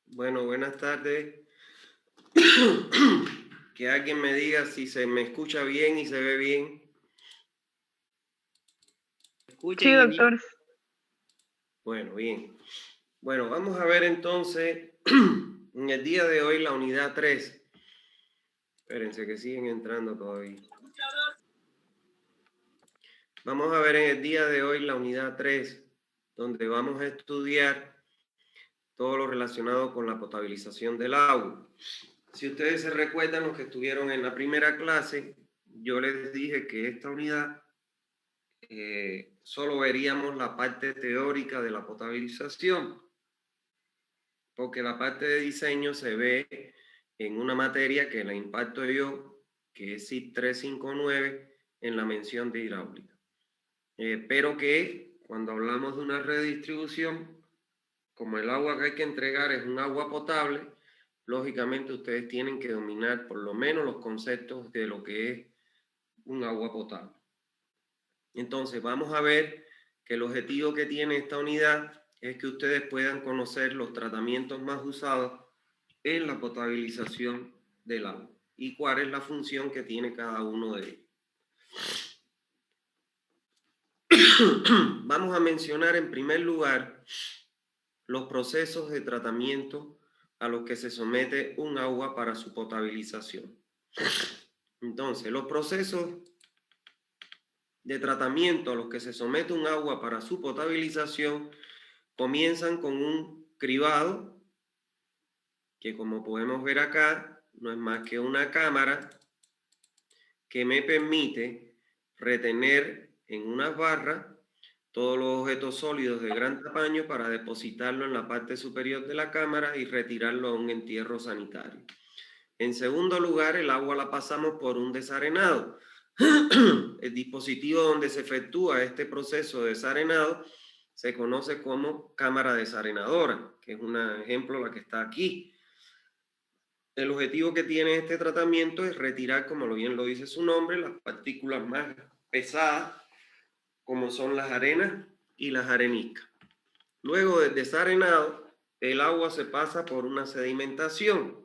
Bueno, buenas tardes. Que alguien me diga si se me escucha bien y se ve bien. ¿Escucha, Sí, ingeniero? doctor. Bueno, bien. Bueno, vamos a ver entonces en el día de hoy la unidad 3. Espérense que siguen entrando todavía. Vamos a ver en el día de hoy la unidad 3, donde vamos a estudiar todo lo relacionado con la potabilización del agua. Si ustedes se recuerdan, los que estuvieron en la primera clase, yo les dije que esta unidad solo veríamos la parte teórica de la potabilización, porque la parte de diseño se ve en una materia que la imparto yo, que es CIP 359, en la mención de hidráulica. Pero que cuando hablamos de una redistribución, como el agua que hay que entregar es un agua potable, lógicamente ustedes tienen que dominar por lo menos los conceptos de lo que es un agua potable. Entonces vamos a ver que el objetivo que tiene esta unidad es que ustedes puedan conocer los tratamientos más usados en la potabilización del agua y cuál es la función que tiene cada uno de ellos. Vamos a mencionar en primer lugar los procesos de tratamiento a los que se somete un agua para su potabilización. Entonces, los procesos de tratamiento a los que se somete un agua para su potabilización comienzan con un cribado, que como podemos ver acá, no es más que una cámara que me permite retener en unas barras todos los objetos sólidos de gran tamaño para depositarlo en la parte superior de la cámara y retirarlo a un entierro sanitario. En segundo lugar, el agua la pasamos por un desarenado. El dispositivo donde se efectúa este proceso de desarenado se conoce como cámara desarenadora, que es un ejemplo la que está aquí. El objetivo que tiene este tratamiento es retirar, como bien lo dice su nombre, las partículas más pesadas, como son las arenas y las areniscas. Luego del desarenado, el agua se pasa por una sedimentación,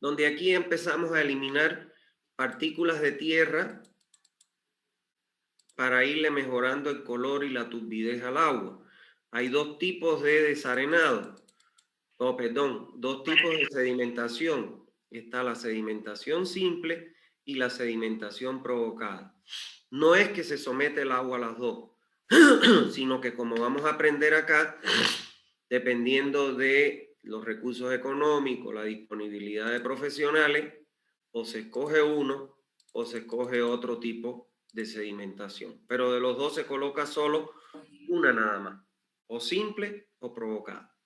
donde aquí empezamos a eliminar partículas de tierra para irle mejorando el color y la turbidez al agua. Hay dos tipos de desarenado, dos tipos de sedimentación. Está la sedimentación simple y la sedimentación provocada. No es que se somete el agua a las dos, sino que como vamos a aprender acá, dependiendo de los recursos económicos, la disponibilidad de profesionales, o se escoge uno o se escoge otro tipo de sedimentación. Pero de los dos se coloca solo una nada más, o simple o provocada.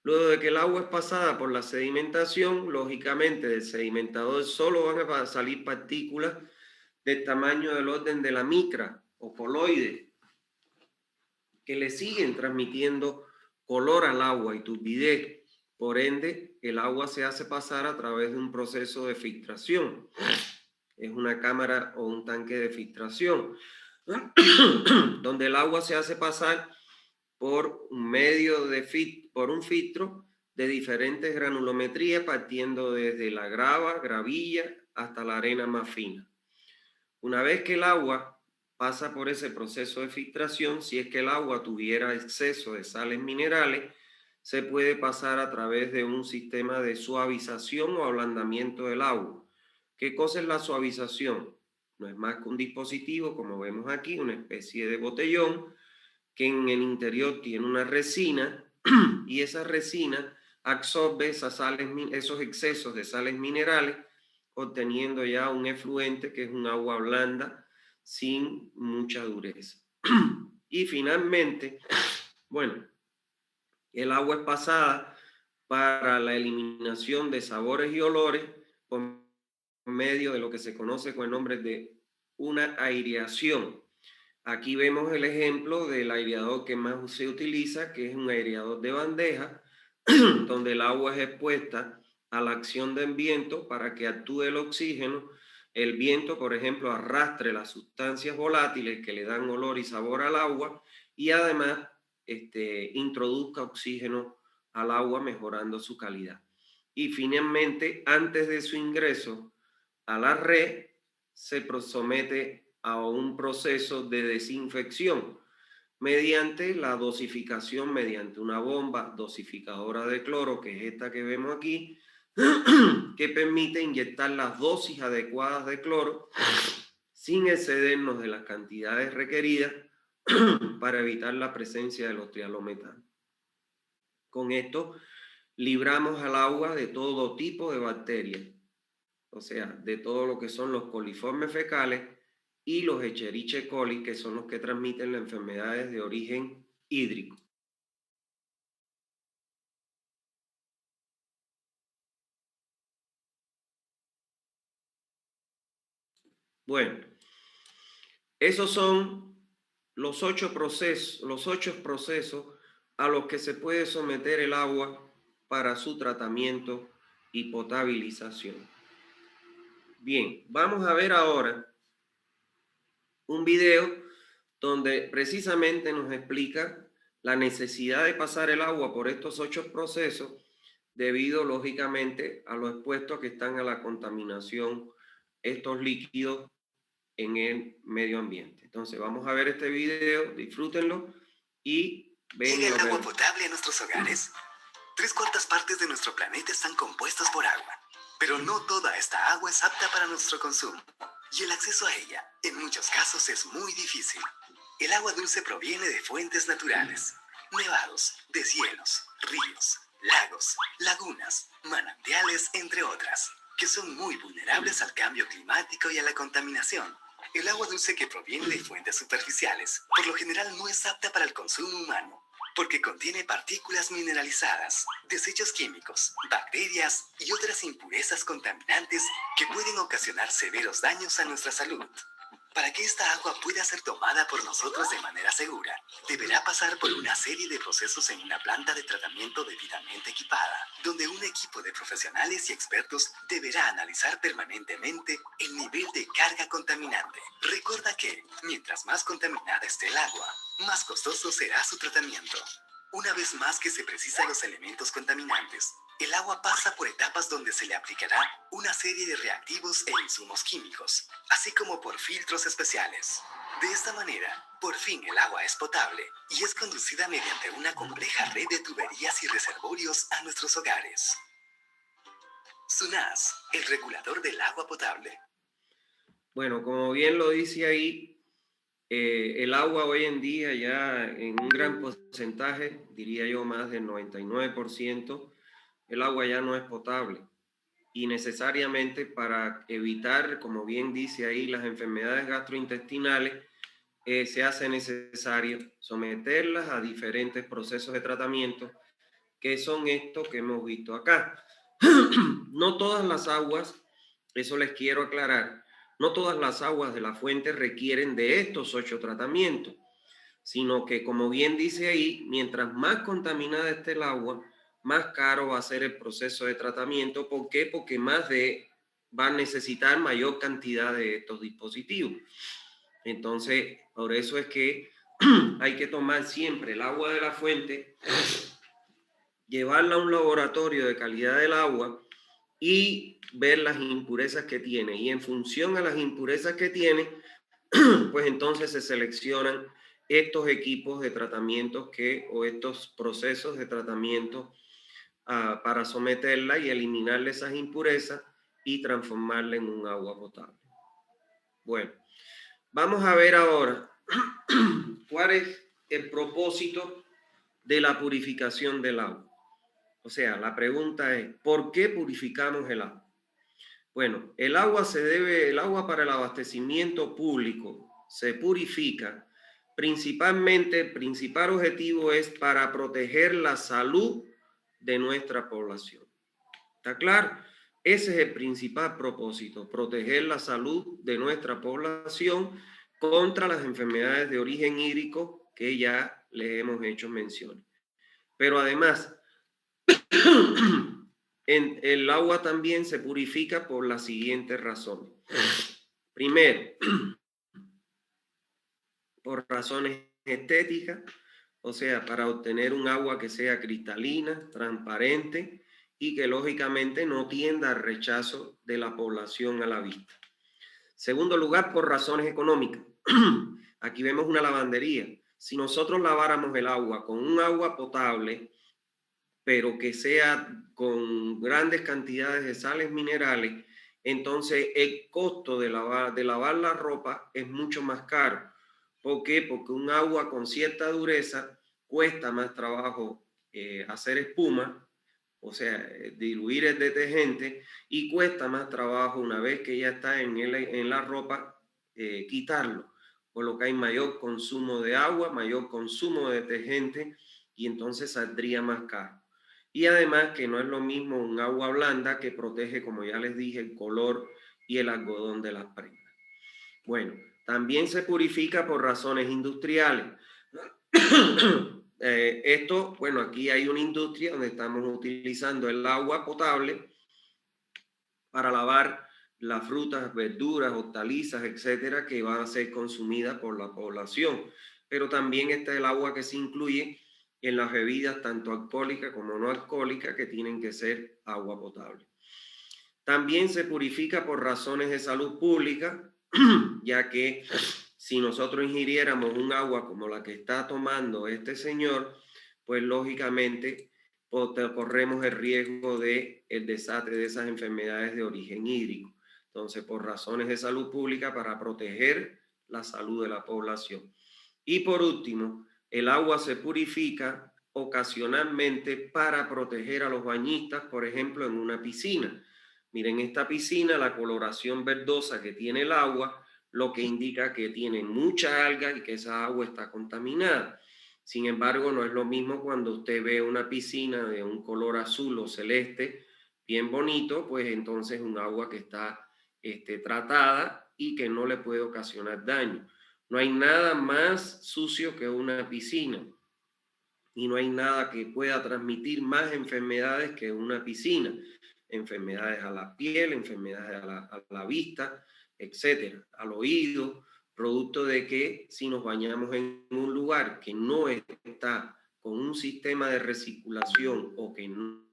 Luego de que el agua es pasada por la sedimentación, lógicamente del sedimentador solo van a salir partículas del tamaño del orden de la micra o coloide, que le siguen transmitiendo color al agua y turbidez. Por ende, el agua se hace pasar a través de un proceso de filtración. Es una cámara o un tanque de filtración, donde el agua se hace pasar por un filtro de diferentes granulometrías, partiendo desde la grava, gravilla, hasta la arena más fina. Una vez que el agua pasa por ese proceso de filtración, si es que el agua tuviera exceso de sales minerales, se puede pasar a través de un sistema de suavización o ablandamiento del agua. ¿Qué cosa es la suavización? No es más que un dispositivo, como vemos aquí, una especie de botellón, que en el interior tiene una resina y esa resina absorbe esos excesos de sales minerales, obteniendo ya un efluente que es un agua blanda sin mucha dureza. Y finalmente, bueno, el agua es pasada para la eliminación de sabores y olores por medio de lo que se conoce con el nombre de una aireación. Aquí vemos el ejemplo del aireador que más se utiliza, que es un aireador de bandeja, donde el agua es expuesta a la acción del viento para que actúe el oxígeno. El viento, por ejemplo, arrastre las sustancias volátiles que le dan olor y sabor al agua y además introduzca oxígeno al agua, mejorando su calidad. Y finalmente, antes de su ingreso a la red, se somete a un proceso de desinfección mediante la dosificación mediante una bomba dosificadora de cloro, que es esta que vemos aquí, que permite inyectar las dosis adecuadas de cloro sin excedernos de las cantidades requeridas para evitar la presencia de los trialometanos. Con esto libramos al agua de todo tipo de bacterias, o sea, de todo lo que son los coliformes fecales y los Escherichia coli, que son los que transmiten las enfermedades de origen hídrico. Bueno, esos son los 8 procesos a los que se puede someter el agua para su tratamiento y potabilización. Bien, vamos a ver ahora un video donde precisamente nos explica la necesidad de pasar el agua por estos 8 procesos debido, lógicamente, a lo expuestos que están a la contaminación estos líquidos en el medio ambiente. Entonces, vamos a ver este video, disfrútenlo y ven. ¿Llega el agua potable a nuestros hogares? 3/4 partes de nuestro planeta están compuestas por agua, pero no toda esta agua es apta para nuestro consumo, y el acceso a ella, en muchos casos, es muy difícil. El agua dulce proviene de fuentes naturales, nevados, deshielos, ríos, lagos, lagunas, manantiales, entre otras, que son muy vulnerables al cambio climático y a la contaminación. El agua dulce que proviene de fuentes superficiales, por lo general no es apta para el consumo humano, porque contiene partículas mineralizadas, desechos químicos, bacterias y otras impurezas contaminantes que pueden ocasionar severos daños a nuestra salud. Para que esta agua pueda ser tomada por nosotros de manera segura, deberá pasar por una serie de procesos en una planta de tratamiento debidamente equipada, donde un equipo de profesionales y expertos deberá analizar permanentemente el nivel de carga contaminante. Recuerda que, mientras más contaminada esté el agua, más costoso será su tratamiento. Una vez más que se precisan los elementos contaminantes, el agua pasa por etapas donde se le aplicará una serie de reactivos e insumos químicos, así como por filtros especiales. De esta manera, por fin el agua es potable y es conducida mediante una compleja red de tuberías y reservorios a nuestros hogares. SUNAS, el regulador del agua potable. Bueno, como bien lo dice ahí, el agua hoy en día ya en un gran porcentaje, diría yo más del 99%, el agua ya no es potable. Y necesariamente para evitar, como bien dice ahí, las enfermedades gastrointestinales, se hace necesario someterlas a diferentes procesos de tratamiento, que son estos que hemos visto acá. No todas las aguas, eso les quiero aclarar, no todas las aguas de la fuente requieren de estos 8 tratamientos, sino que, como bien dice ahí, mientras más contaminada esté el agua, más caro va a ser el proceso de tratamiento. ¿Por qué? Porque va a necesitar mayor cantidad de estos dispositivos. Entonces, por eso es que hay que tomar siempre el agua de la fuente, llevarla a un laboratorio de calidad del agua y ver las impurezas que tiene. Y en función a las impurezas que tiene, pues entonces se seleccionan estos equipos de tratamiento o estos procesos de tratamiento para someterla y eliminarle esas impurezas y transformarla en un agua potable. Bueno, vamos a ver ahora cuál es el propósito de la purificación del agua. O sea, la pregunta es, ¿por qué purificamos el agua? Bueno, el agua para el abastecimiento público se purifica principalmente, el principal objetivo es para proteger la salud de nuestra población. ¿Está claro? Ese es el principal propósito, proteger la salud de nuestra población contra las enfermedades de origen hídrico que ya les hemos hecho mención. Pero además, el agua también se purifica por las siguientes razones. Primero, por razones estéticas, o sea, para obtener un agua que sea cristalina, transparente y que lógicamente no tienda al rechazo de la población a la vista. Segundo lugar, por razones económicas. Aquí vemos una lavandería. Si nosotros laváramos el agua con un agua potable, pero que sea con grandes cantidades de sales minerales, entonces el costo de lavar la ropa es mucho más caro. ¿Por qué? Porque un agua con cierta dureza cuesta más trabajo hacer espuma, o sea, diluir el detergente, y cuesta más trabajo una vez que ya está en la ropa, quitarlo, por lo que hay mayor consumo de agua, mayor consumo de detergente, y entonces saldría más caro. Y además que no es lo mismo un agua blanda que protege, como ya les dije, el color y el algodón de las prendas. Bueno, también se purifica por razones industriales. Esto, bueno, aquí hay una industria donde estamos utilizando el agua potable para lavar las frutas, verduras, hortalizas, etcétera, que van a ser consumidas por la población. Pero también está el agua que se incluye en las bebidas, tanto alcohólicas como no alcohólicas, que tienen que ser agua potable. También se purifica por razones de salud pública, ya que si nosotros ingiriéramos un agua como la que está tomando este señor, pues lógicamente corremos el riesgo de el desastre de esas enfermedades de origen hídrico. Entonces, por razones de salud pública, para proteger la salud de la población. Y por último, el agua se purifica ocasionalmente para proteger a los bañistas, por ejemplo, en una piscina. Miren, esta piscina, la coloración verdosa que tiene el agua, lo que indica que tiene mucha alga y que esa agua está contaminada. Sin embargo, no es lo mismo cuando usted ve una piscina de un color azul o celeste, bien bonito, pues entonces un agua que está tratada y que no le puede ocasionar daño. No hay nada más sucio que una piscina y no hay nada que pueda transmitir más enfermedades que una piscina. Enfermedades a la piel, enfermedades a la vista, etcétera, al oído, producto de que si nos bañamos en un lugar que no está con un sistema de recirculación o que no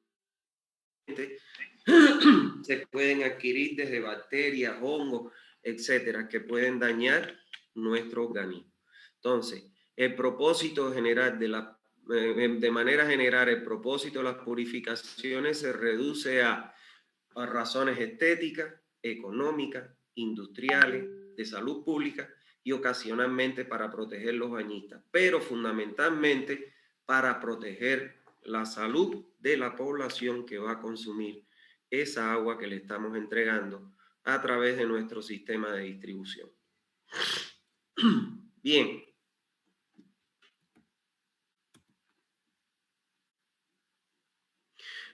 se pueden adquirir desde bacterias, hongos, etcétera, que pueden dañar nuestro organismo. Entonces, el propósito general de manera general, el propósito de las purificaciones se reduce a razones estéticas, económicas, industriales, de salud pública y ocasionalmente para proteger los bañistas, pero fundamentalmente para proteger la salud de la población que va a consumir esa agua que le estamos entregando a través de nuestro sistema de distribución. Bien.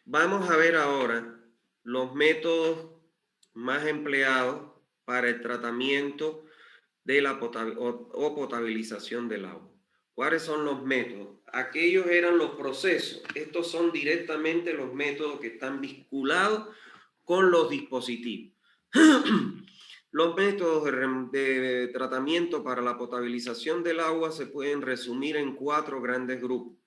Vamos a ver ahora los métodos más empleados para el tratamiento de la potabilización del agua. ¿Cuáles son los métodos? Aquellos eran los procesos. Estos son directamente los métodos que están vinculados con los dispositivos. Los métodos de tratamiento para la potabilización del agua se pueden resumir en 4 grandes grupos.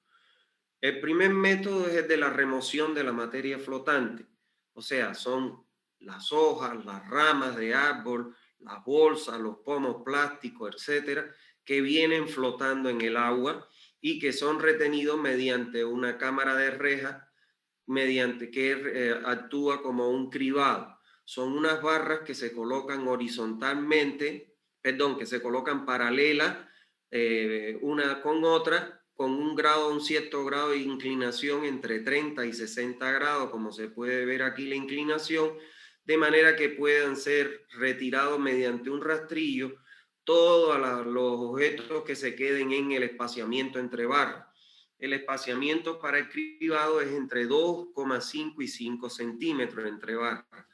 El primer método es el de la remoción de la materia flotante, o sea, son las hojas, las ramas de árbol, las bolsas, los pomos plásticos, etcétera, que vienen flotando en el agua y que son retenidos mediante una cámara de reja, mediante que actúa como un cribado. Son unas barras que se colocan horizontalmente, que se colocan paralelas una con otra, con un cierto grado de inclinación entre 30 y 60 grados, como se puede ver aquí la inclinación, de manera que puedan ser retirados mediante un rastrillo todos los objetos que se queden en el espaciamiento entre barras. El espaciamiento para el cribado es entre 2,5 y 5 centímetros entre barras.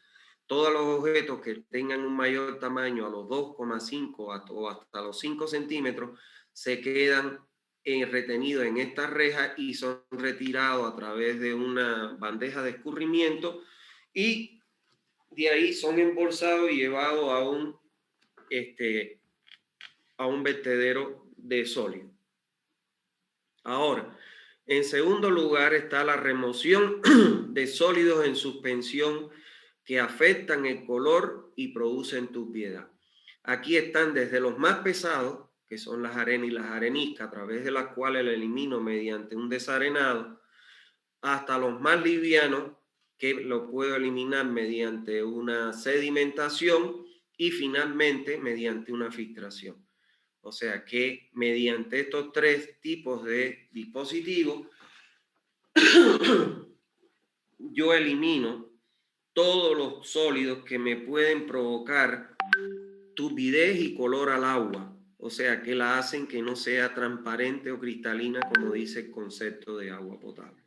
Todos los objetos que tengan un mayor tamaño a los 2,5 o hasta los 5 centímetros se quedan retenidos en esta reja y son retirados a través de una bandeja de escurrimiento y de ahí son embolsados y llevados a un vertedero de sólido. Ahora, en segundo lugar está la remoción de sólidos en suspensión que afectan el color y producen turbiedad. Aquí están desde los más pesados, que son las arenas y las areniscas, a través de las cuales lo elimino mediante un desarenado, hasta los más livianos, que lo puedo eliminar mediante una sedimentación y finalmente mediante una filtración. O sea que mediante estos tres tipos de dispositivos, yo elimino todos los sólidos que me pueden provocar turbidez y color al agua. O sea que la hacen que no sea transparente o cristalina, como dice el concepto de agua potable.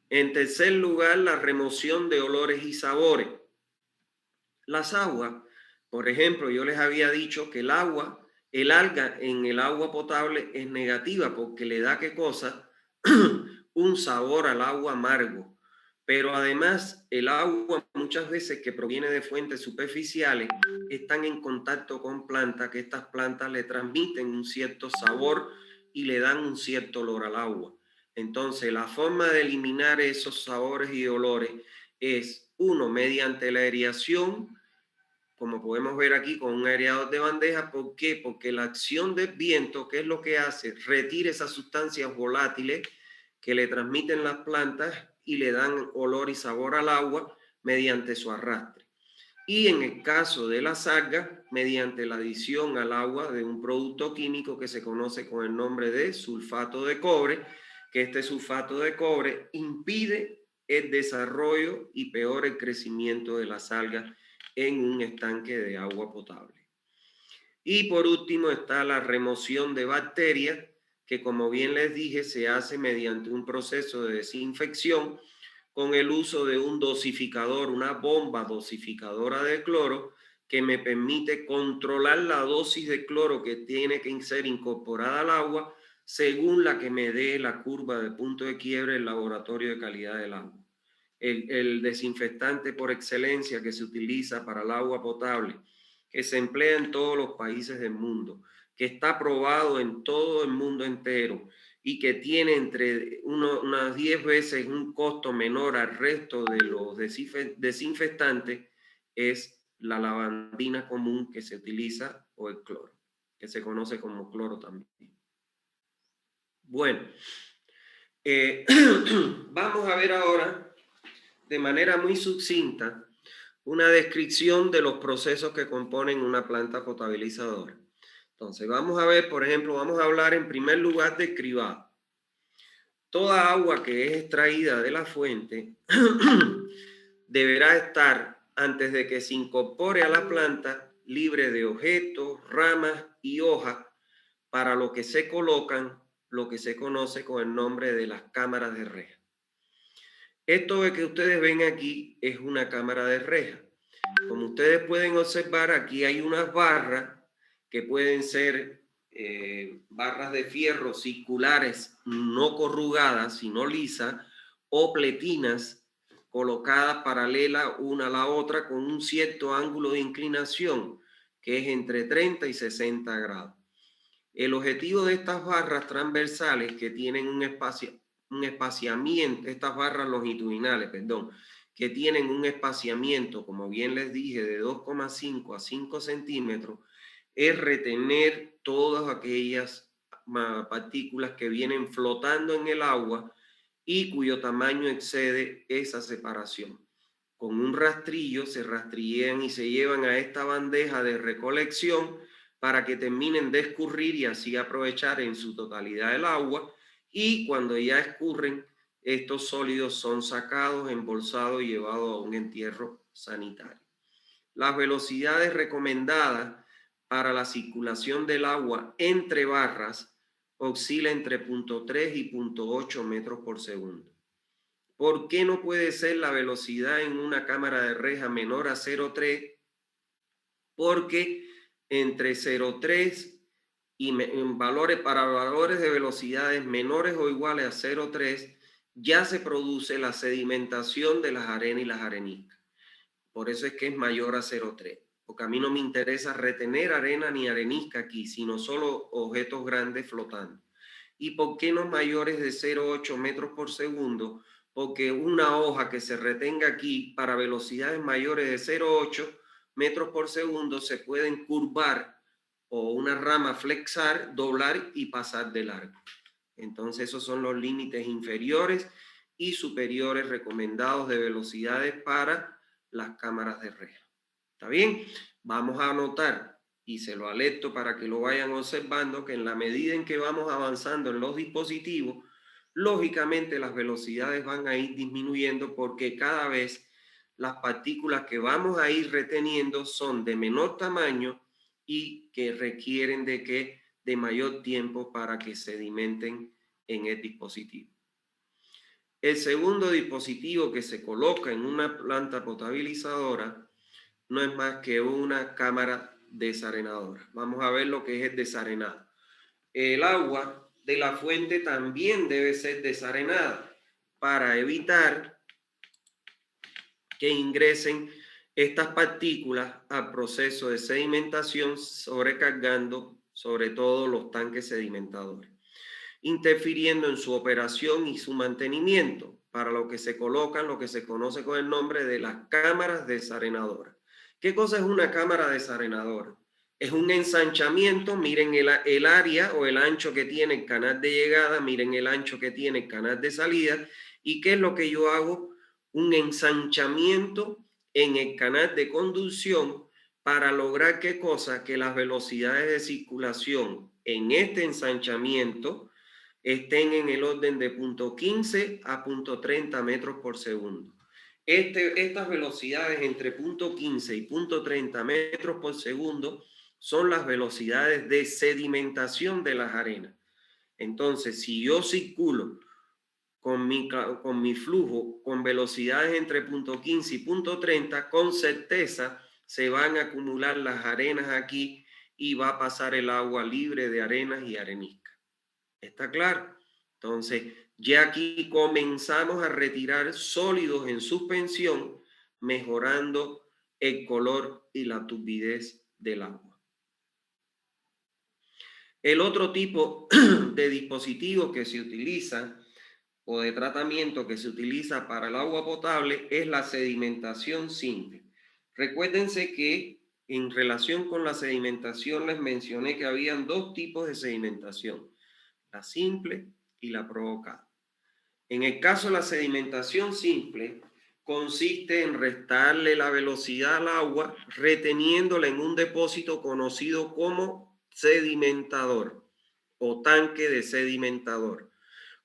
En tercer lugar, la remoción de olores y sabores. Las aguas, por ejemplo, yo les había dicho que el alga en el agua potable es negativa porque le da ¿qué cosa? Un sabor al agua amargo. Pero además el agua muchas veces que proviene de fuentes superficiales están en contacto con plantas, que estas plantas le transmiten un cierto sabor y le dan un cierto olor al agua. Entonces la forma de eliminar esos sabores y olores es, uno, mediante la aireación, como podemos ver aquí con un aireador de bandeja. ¿Por qué? Porque la acción del viento, ¿qué es lo que hace? Retira esas sustancias volátiles que le transmiten las plantas y le dan olor y sabor al agua mediante su arrastre. Y en el caso de las algas, mediante la adición al agua de un producto químico que se conoce con el nombre de sulfato de cobre, que este sulfato de cobre impide el desarrollo y peor el crecimiento de las algas en un estanque de agua potable. Y por último está la remoción de bacterias, que como bien les dije, se hace mediante un proceso de desinfección con el uso de un dosificador, una bomba dosificadora de cloro, que me permite controlar la dosis de cloro que tiene que ser incorporada al agua según la que me dé la curva de punto de quiebre el laboratorio de calidad del agua. El desinfectante por excelencia que se utiliza para el agua potable, que se emplea en todos los países del mundo, que está probado en todo el mundo entero y que tiene entre unas 10 veces un costo menor al resto de los desinfectantes, es la lavandina común que se utiliza, o el cloro, que se conoce como cloro también. Bueno, vamos a ver ahora de manera muy sucinta una descripción de los procesos que componen una planta potabilizadora. Entonces, vamos a ver, por ejemplo, vamos a hablar en primer lugar de cribado. Toda agua que es extraída de la fuente deberá estar, antes de que se incorpore a la planta, libre de objetos, ramas y hojas, para lo que se colocan lo que se conoce con el nombre de las cámaras de reja. Esto que ustedes ven aquí es una cámara de reja. Como ustedes pueden observar, aquí hay unas barras que pueden ser barras de fierro circulares, no corrugadas, sino lisas, o pletinas colocadas paralelas una a la otra con un cierto ángulo de inclinación, que es entre 30 y 60 grados. El objetivo de estas barras transversales que tienen un espaciamiento, estas barras longitudinales, perdón, que tienen un espaciamiento, como bien les dije, de 2,5 a 5 centímetros, es retener todas aquellas partículas que vienen flotando en el agua y cuyo tamaño excede esa separación. Con un rastrillo se rastrillean y se llevan a esta bandeja de recolección para que terminen de escurrir y así aprovechar en su totalidad el agua, y cuando ya escurren, estos sólidos son sacados, embolsados y llevados a un entierro sanitario. Las velocidades recomendadas para la circulación del agua entre barras oscila entre 0.3 y 0.8 metros por segundo. ¿Por qué no puede ser la velocidad en una cámara de reja menor a 0,3? Porque entre 0,3 y para valores de velocidades menores o iguales a 0,3 ya se produce la sedimentación de las arenas y las areniscas. Por eso es que es mayor a 0,3. Porque a mí no me interesa retener arena ni arenisca aquí, sino solo objetos grandes flotando. ¿Y por qué no mayores de 0,8 metros por segundo? Porque una hoja que se retenga aquí para velocidades mayores de 0,8 metros por segundo se pueden curvar o una rama flexar, doblar y pasar de largo. Entonces esos son los límites inferiores y superiores recomendados de velocidades para las cámaras de reja. ¿Está bien? Vamos a anotar, y se lo alerto para que lo vayan observando, que en la medida en que vamos avanzando en los dispositivos, lógicamente las velocidades van a ir disminuyendo porque cada vez las partículas que vamos a ir reteniendo son de menor tamaño y que requieren de mayor tiempo para que sedimenten en el dispositivo. El segundo dispositivo que se coloca en una planta potabilizadora no es más que una cámara desarenadora. Vamos a ver lo que es el desarenado. El agua de la fuente también debe ser desarenada para evitar que ingresen estas partículas al proceso de sedimentación, sobrecargando sobre todo los tanques sedimentadores, interfiriendo en su operación y su mantenimiento, para lo que se colocan lo que se conoce con el nombre de las cámaras desarenadoras. ¿Qué cosa es una cámara desarenadora? Es un ensanchamiento, miren el área o el ancho que tiene el canal de llegada, miren el ancho que tiene el canal de salida. ¿Y qué es lo que yo hago? Un ensanchamiento en el canal de conducción para lograr qué cosa, que las velocidades de circulación en este ensanchamiento estén en el orden de 0,15 a 0,30 metros por segundo. Estas velocidades entre 0,15 y 0,30 metros por segundo son las velocidades de sedimentación de las arenas. Entonces, si yo circulo con mi flujo con velocidades entre 0,15 y 0,30, con certeza se van a acumular las arenas aquí y va a pasar el agua libre de arenas y areniscas. ¿Está claro? Entonces, ya aquí comenzamos a retirar sólidos en suspensión, mejorando el color y la turbidez del agua. El otro tipo de dispositivo que se utiliza o de tratamiento que se utiliza para el agua potable es la sedimentación simple. Recuérdense que en relación con la sedimentación les mencioné que habían dos tipos de sedimentación: la simple y la provocada. En el caso de la sedimentación simple, consiste en restarle la velocidad al agua reteniéndola en un depósito conocido como sedimentador o tanque de sedimentador,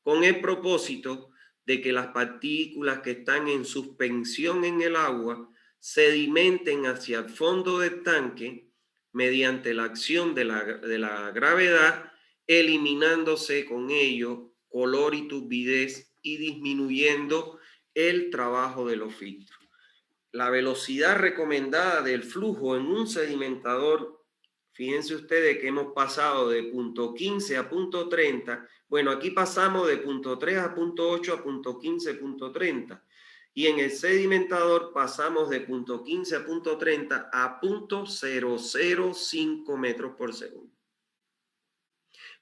con el propósito de que las partículas que están en suspensión en el agua sedimenten hacia el fondo del tanque mediante la acción de la gravedad, eliminándose con ello color y turbidez y disminuyendo el trabajo de los filtros. La velocidad recomendada del flujo en un sedimentador, fíjense ustedes que hemos pasado de 0,15 a 0,30. Bueno, aquí pasamos de 0,3 a 0,8 a 0,15 a 0,30. Y en el sedimentador pasamos de 0,15 a 0,30 a 0,005 metros por segundo.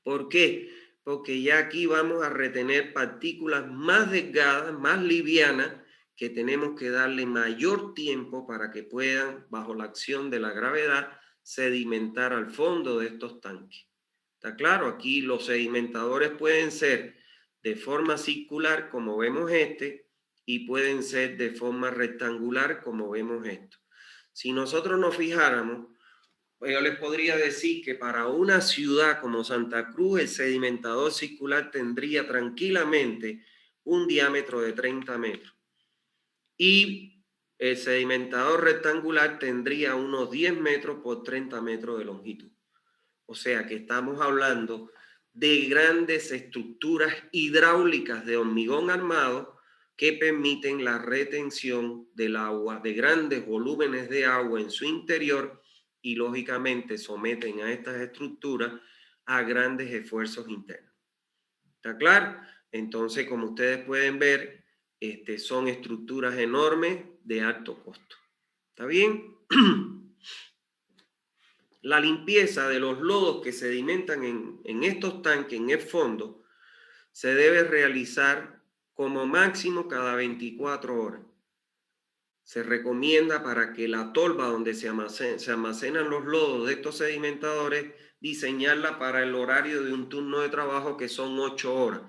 ¿Por qué? Porque ya aquí vamos a retener partículas más delgadas, más livianas, que tenemos que darle mayor tiempo para que puedan, bajo la acción de la gravedad, sedimentar al fondo de estos tanques. ¿Está claro? Aquí los sedimentadores pueden ser de forma circular, como vemos este, y pueden ser de forma rectangular, como vemos esto. Si nosotros nos fijáramos, yo les podría decir que para una ciudad como Santa Cruz, el sedimentador circular tendría tranquilamente un diámetro de 30 metros. Y el sedimentador rectangular tendría unos 10 metros por 30 metros de longitud. O sea que estamos hablando de grandes estructuras hidráulicas de hormigón armado que permiten la retención del agua, de grandes volúmenes de agua en su interior, y lógicamente someten a estas estructuras a grandes esfuerzos internos. ¿Está claro? Entonces, como ustedes pueden ver, son estructuras enormes de alto costo. ¿Está bien? la limpieza de los lodos que sedimentan en estos tanques, en el fondo, se debe realizar como máximo cada 24 horas. Se recomienda para que la tolva donde se almacenan los lodos de estos sedimentadores, diseñarla para el horario de un turno de trabajo que son 8 horas.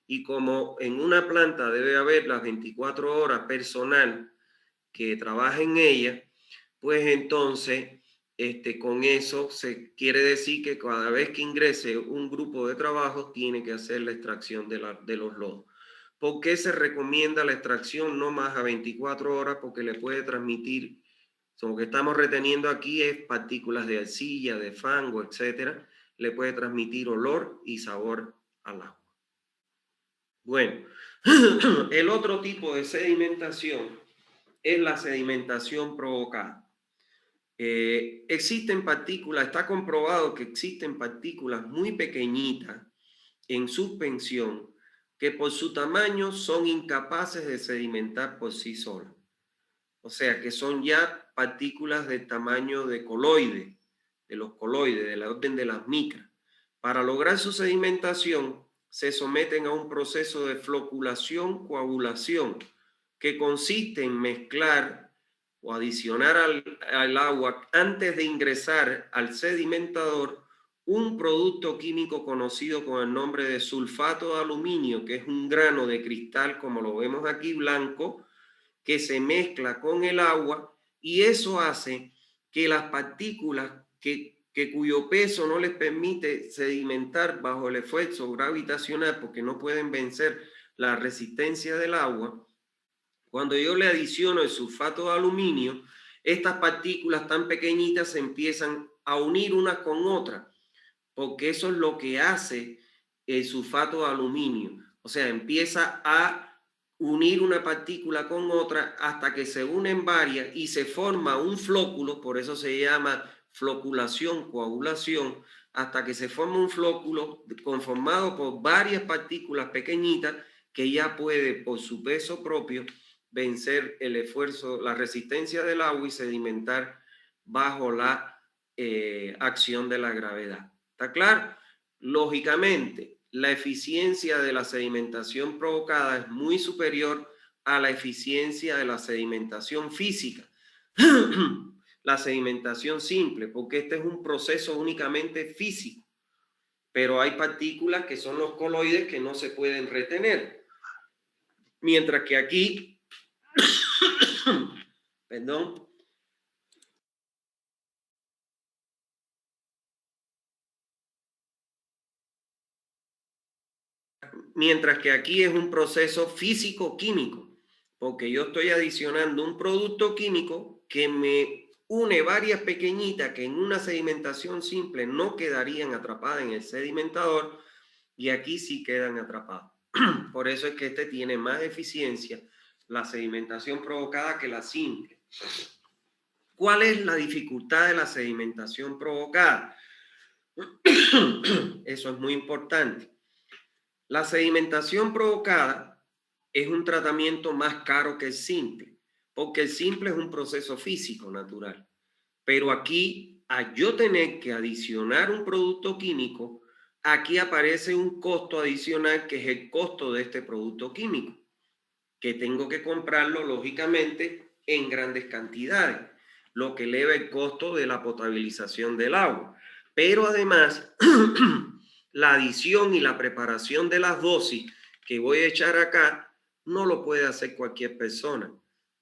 Y como en una planta debe haber las 24 horas personal que trabaja en ella, pues entonces con eso se quiere decir que cada vez que ingrese un grupo de trabajo tiene que hacer la extracción de los lodos. ¿Por qué se recomienda la extracción no más a 24 horas? Porque le puede transmitir, lo que estamos reteniendo aquí es partículas de arcilla, de fango, etcétera. Le puede transmitir olor y sabor al agua. Bueno, el otro tipo de sedimentación es la sedimentación provocada. Existen partículas, está comprobado que existen partículas muy pequeñitas en suspensión que por su tamaño son incapaces de sedimentar por sí solas. O sea, que son ya partículas del tamaño de coloides, de los coloides, de la orden de las micras. Para lograr su sedimentación, se someten a un proceso de floculación, coagulación, que consiste en mezclar o adicionar al agua antes de ingresar al sedimentador un producto químico conocido con el nombre de sulfato de aluminio, que es un grano de cristal, como lo vemos aquí, blanco, que se mezcla con el agua, y eso hace que las partículas cuyo peso no les permite sedimentar bajo el esfuerzo gravitacional porque no pueden vencer la resistencia del agua, cuando yo le adiciono el sulfato de aluminio, estas partículas tan pequeñitas se empiezan a unir unas con otras, porque eso es lo que hace el sulfato de aluminio. O sea, empieza a unir una partícula con otra hasta que se unen varias y se forma un flóculo, por eso se llama floculación, coagulación, hasta que se forma un flóculo conformado por varias partículas pequeñitas que ya puede, por su peso propio, vencer el esfuerzo, la resistencia del agua y sedimentar bajo la acción de la gravedad. ¿Está claro? Lógicamente, la eficiencia de la sedimentación provocada es muy superior a la eficiencia de la sedimentación física. La sedimentación simple, porque este es un proceso únicamente físico, pero hay partículas que son los coloides que no se pueden retener. Mientras que aquí, perdón, mientras que aquí es un proceso físico-químico, porque yo estoy adicionando un producto químico que me une varias pequeñitas que en una sedimentación simple no quedarían atrapadas en el sedimentador, y aquí sí quedan atrapadas. Por eso es que este tiene más eficiencia, la sedimentación provocada, que la simple. ¿Cuál es la dificultad de la sedimentación provocada? Eso es muy importante. La sedimentación provocada es un tratamiento más caro que el simple, porque el simple es un proceso físico natural. Pero aquí, al yo tener que adicionar un producto químico, aquí aparece un costo adicional que es el costo de este producto químico, que tengo que comprarlo lógicamente en grandes cantidades, lo que eleva el costo de la potabilización del agua. Pero además, la adición y la preparación de las dosis que voy a echar acá no lo puede hacer cualquier persona.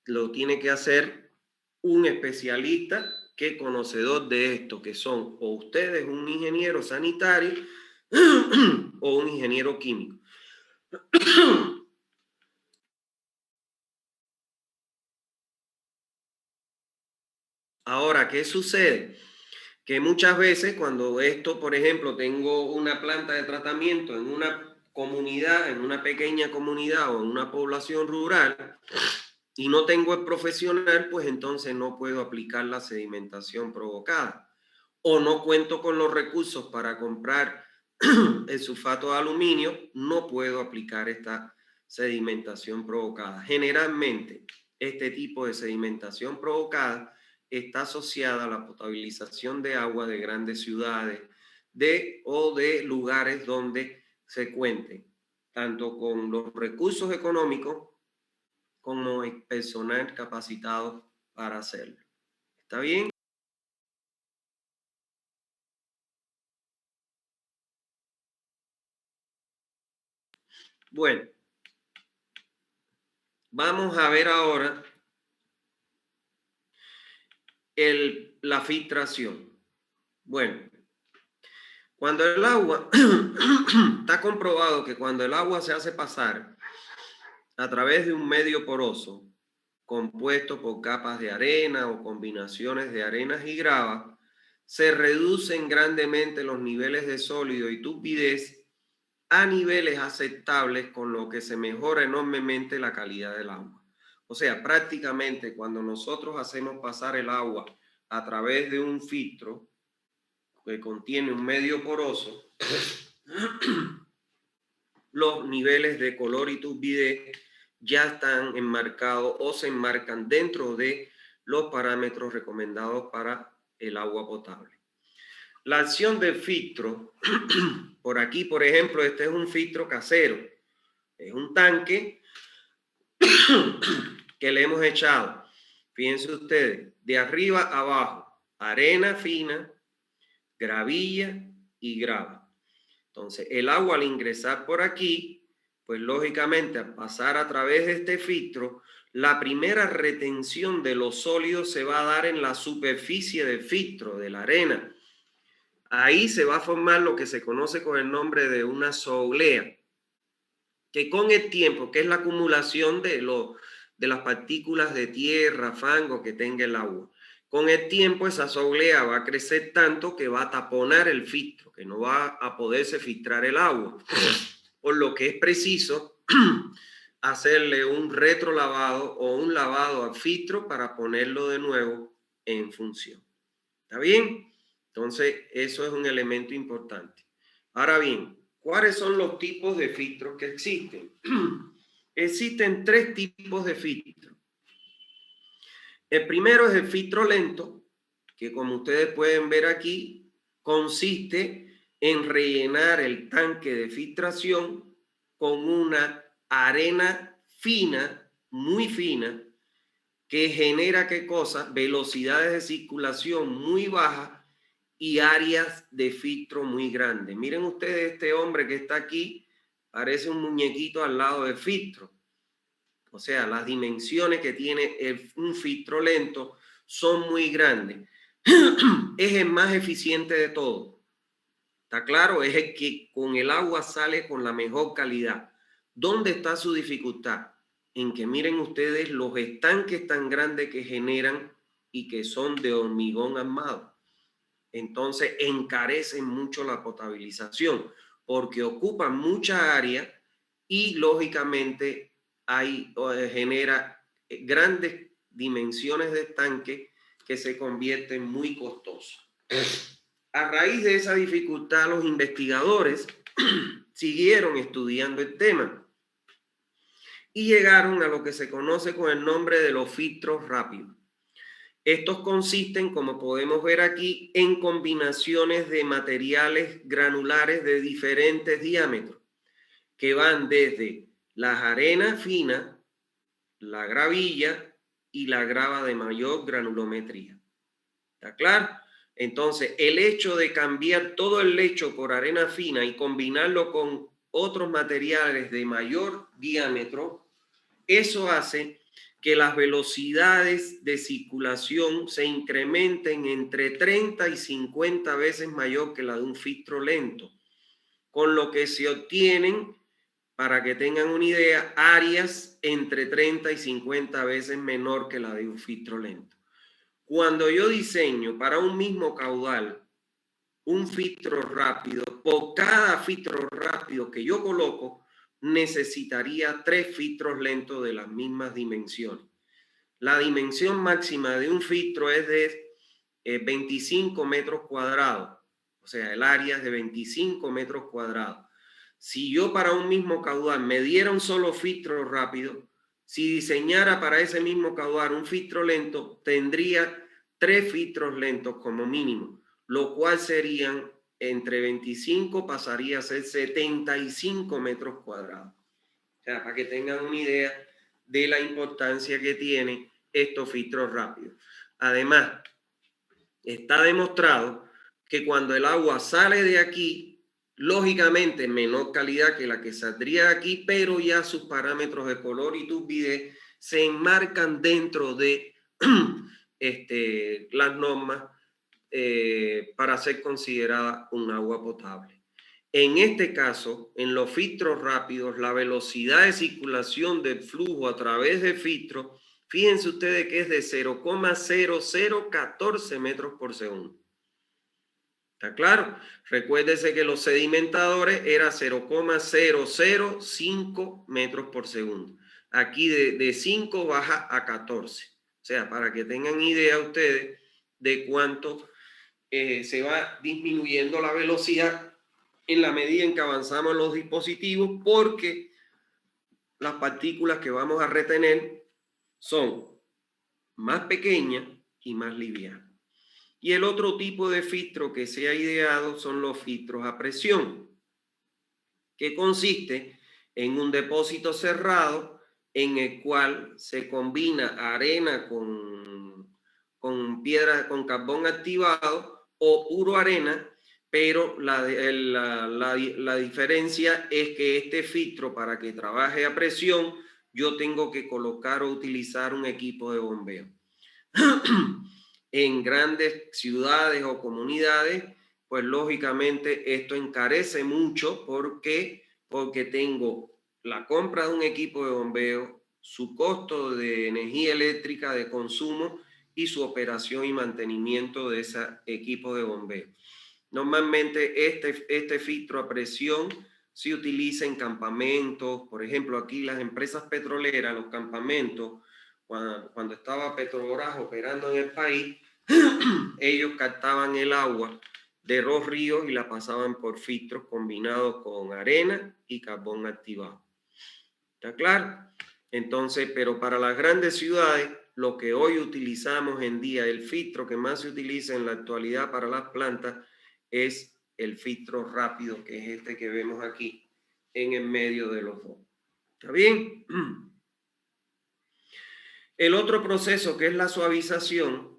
Lo tiene que hacer un especialista que es conocedor de esto, que son o ustedes un ingeniero sanitario o un ingeniero químico. Ahora, ¿qué sucede? Que muchas veces cuando esto, por ejemplo, tengo una planta de tratamiento en una comunidad, en una pequeña comunidad o en una población rural, y no tengo el profesional, pues entonces no puedo aplicar la sedimentación provocada. O no cuento con los recursos para comprar el sulfato de aluminio, no puedo aplicar esta sedimentación provocada. Generalmente, este tipo de sedimentación provocada está asociada a la potabilización de agua de grandes ciudades o de lugares donde se cuente tanto con los recursos económicos como el personal capacitado para hacerlo. ¿Está bien? Bueno, vamos a ver ahora la filtración. Bueno, cuando el agua, está comprobado que cuando el agua se hace pasar a través de un medio poroso compuesto por capas de arena o combinaciones de arenas y grava, se reducen grandemente los niveles de sólido y turbidez a niveles aceptables, con lo que se mejora enormemente la calidad del agua. O sea, prácticamente cuando nosotros hacemos pasar el agua a través de un filtro que contiene un medio poroso, los niveles de color y turbidez ya están enmarcados o se enmarcan dentro de los parámetros recomendados para el agua potable. La acción del filtro, por aquí, por ejemplo, este es un filtro casero. Es un tanque que le hemos echado, fíjense ustedes, de arriba a abajo, arena fina, gravilla y grava. Entonces, el agua al ingresar por aquí, pues lógicamente al pasar a través de este filtro, la primera retención de los sólidos se va a dar en la superficie del filtro, de la arena. Ahí se va a formar lo que se conoce con el nombre de una soolea, que con el tiempo, que es la acumulación de las partículas de tierra, fango que tenga el agua. Con el tiempo esa soolea va a crecer tanto que va a taponar el filtro, que no va a poderse filtrar el agua. Por lo que es preciso hacerle un retrolavado o un lavado al filtro para ponerlo de nuevo en función. ¿Está bien? Entonces, eso es un elemento importante. Ahora bien, ¿cuáles son los tipos de filtros que existen? Existen 3 tipos de filtros. El primero es el filtro lento, que como ustedes pueden ver aquí, consiste en rellenar el tanque de filtración con una arena fina, muy fina, que genera ¿qué cosa? Velocidades de circulación muy bajas y áreas de filtro muy grandes. Miren ustedes, este hombre que está aquí parece un muñequito al lado del filtro. O sea, las dimensiones que tiene un filtro lento son muy grandes. Es el más eficiente de todo. ¿Está claro? Es el que con el agua sale con la mejor calidad. ¿Dónde está su dificultad? En que miren ustedes los estanques tan grandes que generan y que son de hormigón armado. Entonces encarecen mucho la potabilización porque ocupan mucha área y lógicamente genera grandes dimensiones de estanque que se convierten muy costosos. A raíz de esa dificultad, los investigadores siguieron estudiando el tema y llegaron a lo que se conoce con el nombre de los filtros rápidos. Estos consisten, como podemos ver aquí, en combinaciones de materiales granulares de diferentes diámetros, que van desde las arenas finas, la gravilla y la grava de mayor granulometría. ¿Está claro? Entonces, el hecho de cambiar todo el lecho por arena fina y combinarlo con otros materiales de mayor diámetro, eso hace que las velocidades de circulación se incrementen entre 30 y 50 veces mayor que la de un filtro lento, con lo que se obtienen, para que tengan una idea, áreas entre 30 y 50 veces menor que la de un filtro lento. Cuando yo diseño para un mismo caudal un filtro rápido, por cada filtro rápido que yo coloco, necesitaría 3 filtros lentos de las mismas dimensiones. La dimensión máxima de un filtro es de 25 metros cuadrados, o sea, el área es de 25 metros cuadrados. Si yo para un mismo caudal me diera un solo filtro rápido, si diseñara para ese mismo caudal un filtro lento, tendría 3 filtros lentos como mínimo, lo cual serían entre 25, pasaría a ser 75 metros cuadrados. O sea, para que tengan una idea de la importancia que tienen estos filtros rápidos. Además, está demostrado que cuando el agua sale de aquí, lógicamente menor calidad que la que saldría de aquí, pero ya sus parámetros de color y turbidez se enmarcan dentro de las normas para ser considerada un agua potable. En este caso, en los filtros rápidos, la velocidad de circulación del flujo a través del filtro, fíjense ustedes que es de 0,0014 metros por segundo. ¿Está claro? Recuérdese que los sedimentadores era 0,005 metros por segundo. Aquí de 5 baja a 14. O sea, para que tengan idea ustedes de cuánto se va disminuyendo la velocidad en la medida en que avanzamos en los dispositivos, porque las partículas que vamos a retener son más pequeñas y más livianas. Y el otro tipo de filtro que se ha ideado son los filtros a presión, que consiste en un depósito cerrado en el cual se combina arena con piedra, con carbón activado o puro arena, pero la diferencia es que este filtro, para que trabaje a presión, yo tengo que colocar o utilizar un equipo de bombeo. En grandes ciudades o comunidades, pues lógicamente esto encarece mucho porque tengo la compra de un equipo de bombeo, su costo de energía eléctrica de consumo y su operación y mantenimiento de ese equipo de bombeo. Normalmente este filtro a presión se utiliza en campamentos. Por ejemplo, aquí las empresas petroleras, los campamentos, cuando estaba Petrobras operando en el país, ellos captaban el agua de los ríos y la pasaban por filtros combinados con arena y carbón activado. ¿Está claro? Entonces, pero para las grandes ciudades, lo que hoy utilizamos en día, el filtro que más se utiliza en la actualidad para las plantas es el filtro rápido, que es este que vemos aquí en el medio de los dos. ¿Está bien? El otro proceso, que es la suavización,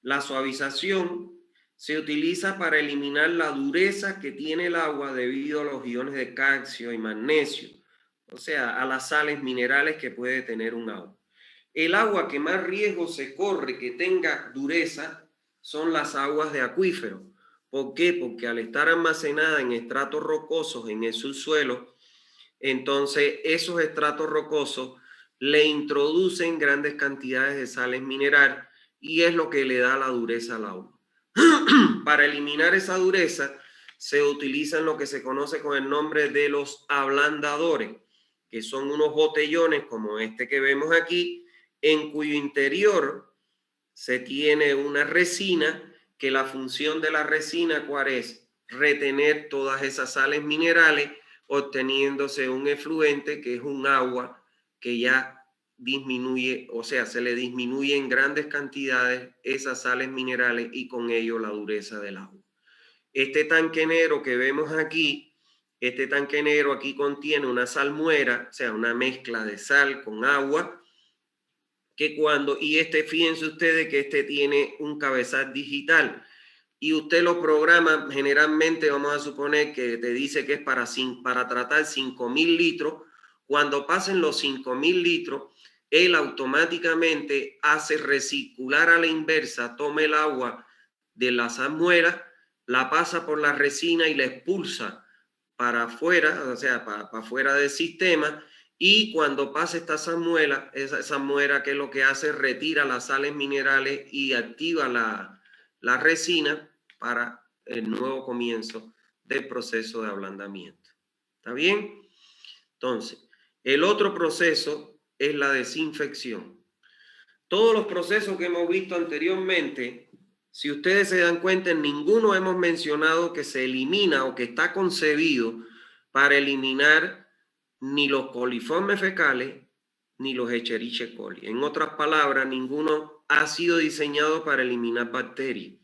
la suavización se utiliza para eliminar la dureza que tiene el agua debido a los iones de calcio y magnesio, o sea, a las sales minerales que puede tener un agua. El agua que más riesgo se corre que tenga dureza son las aguas de acuífero. ¿Por qué? Porque al estar almacenada en estratos rocosos en el subsuelo, entonces esos estratos rocosos le introducen grandes cantidades de sales minerales y es lo que le da la dureza al agua. Para eliminar esa dureza se utilizan lo que se conoce con el nombre de los ablandadores, que son unos botellones como este que vemos aquí, en cuyo interior se tiene una resina, que la función de la resina, ¿cuál es? Retener todas esas sales minerales, obteniéndose un efluente que es un agua que ya disminuye, o sea, se le disminuye en grandes cantidades esas sales minerales y con ello la dureza del agua. Este tanque negro que vemos aquí, este tanque negro aquí contiene una salmuera, o sea, una mezcla de sal con agua, fíjense ustedes que este tiene un cabezal digital y usted lo programa, generalmente vamos a suponer que te dice que es para tratar 5.000 litros. Cuando pasen los 5.000 litros, él automáticamente hace recircular a la inversa, toma el agua de la salmuera, la pasa por la resina y la expulsa para afuera, o sea, para afuera del sistema. Y cuando pasa esa salmuera, ¿qué es lo que hace? Retira las sales minerales y activa la resina para el nuevo comienzo del proceso de ablandamiento. ¿Está bien? Entonces, el otro proceso es la desinfección. Todos los procesos que hemos visto anteriormente, si ustedes se dan cuenta, en ninguno hemos mencionado que se elimina o que está concebido para eliminar ni los coliformes fecales ni los Escherichia coli. En otras palabras, ninguno ha sido diseñado para eliminar bacterias.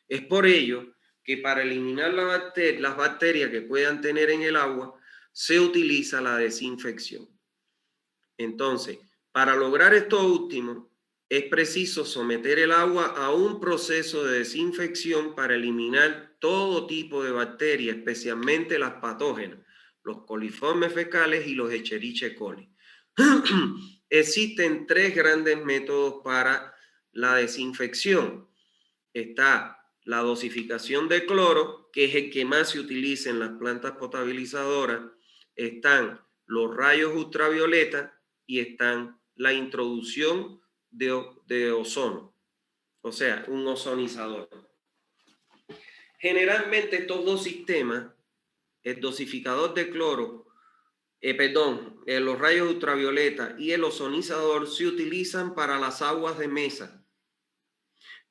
Es por ello que para eliminar las bacterias que puedan tener en el agua, se utiliza la desinfección. Entonces, para lograr esto último, es preciso someter el agua a un proceso de desinfección para eliminar todo tipo de bacterias, especialmente las patógenas, los coliformes fecales y los Escherichia coli. Existen 3 grandes métodos para la desinfección. Está la dosificación de cloro, que es el que más se utiliza en las plantas potabilizadoras. Están los rayos ultravioleta y están la introducción de ozono, o sea, un ozonizador. Generalmente estos 2 sistemas, el dosificador de cloro, los rayos ultravioleta y el ozonizador, se utilizan para las aguas de mesa.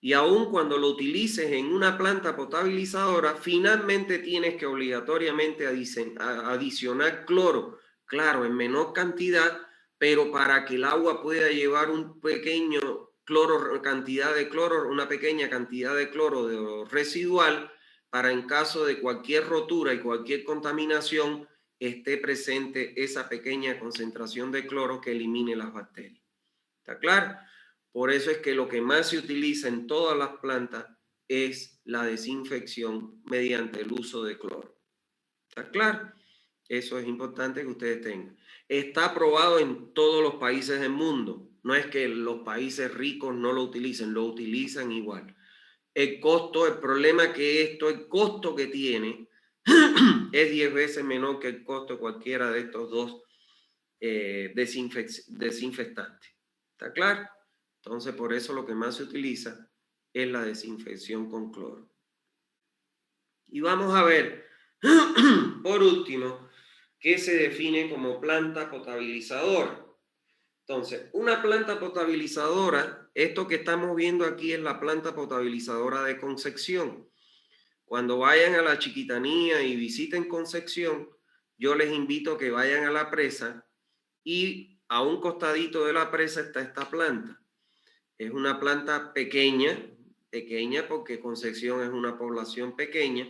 Y aun cuando lo utilices en una planta potabilizadora, finalmente tienes que obligatoriamente adicionar cloro, claro, en menor cantidad, pero para que el agua pueda llevar un pequeño cantidad de cloro, una pequeña cantidad de cloro residual, para en caso de cualquier rotura y cualquier contaminación, esté presente esa pequeña concentración de cloro que elimine las bacterias. ¿Está claro? Por eso es que lo que más se utiliza en todas las plantas es la desinfección mediante el uso de cloro. ¿Está claro? Eso es importante que ustedes tengan. Está aprobado en todos los países del mundo. No es que los países ricos no lo utilicen, lo utilizan igual. El costo, el problema que el costo que tiene es 10 veces menor que el costo de cualquiera de estos 2 desinfectantes. ¿Está claro? Entonces, por eso lo que más se utiliza es la desinfección con cloro. Y vamos a ver, por último, qué se define como planta potabilizadora. Entonces, una planta potabilizadora, esto que estamos viendo aquí es la planta potabilizadora de Concepción. Cuando vayan a la Chiquitanía y visiten Concepción, yo les invito a que vayan a la presa y a un costadito de la presa está esta planta. Es una planta pequeña porque Concepción es una población pequeña,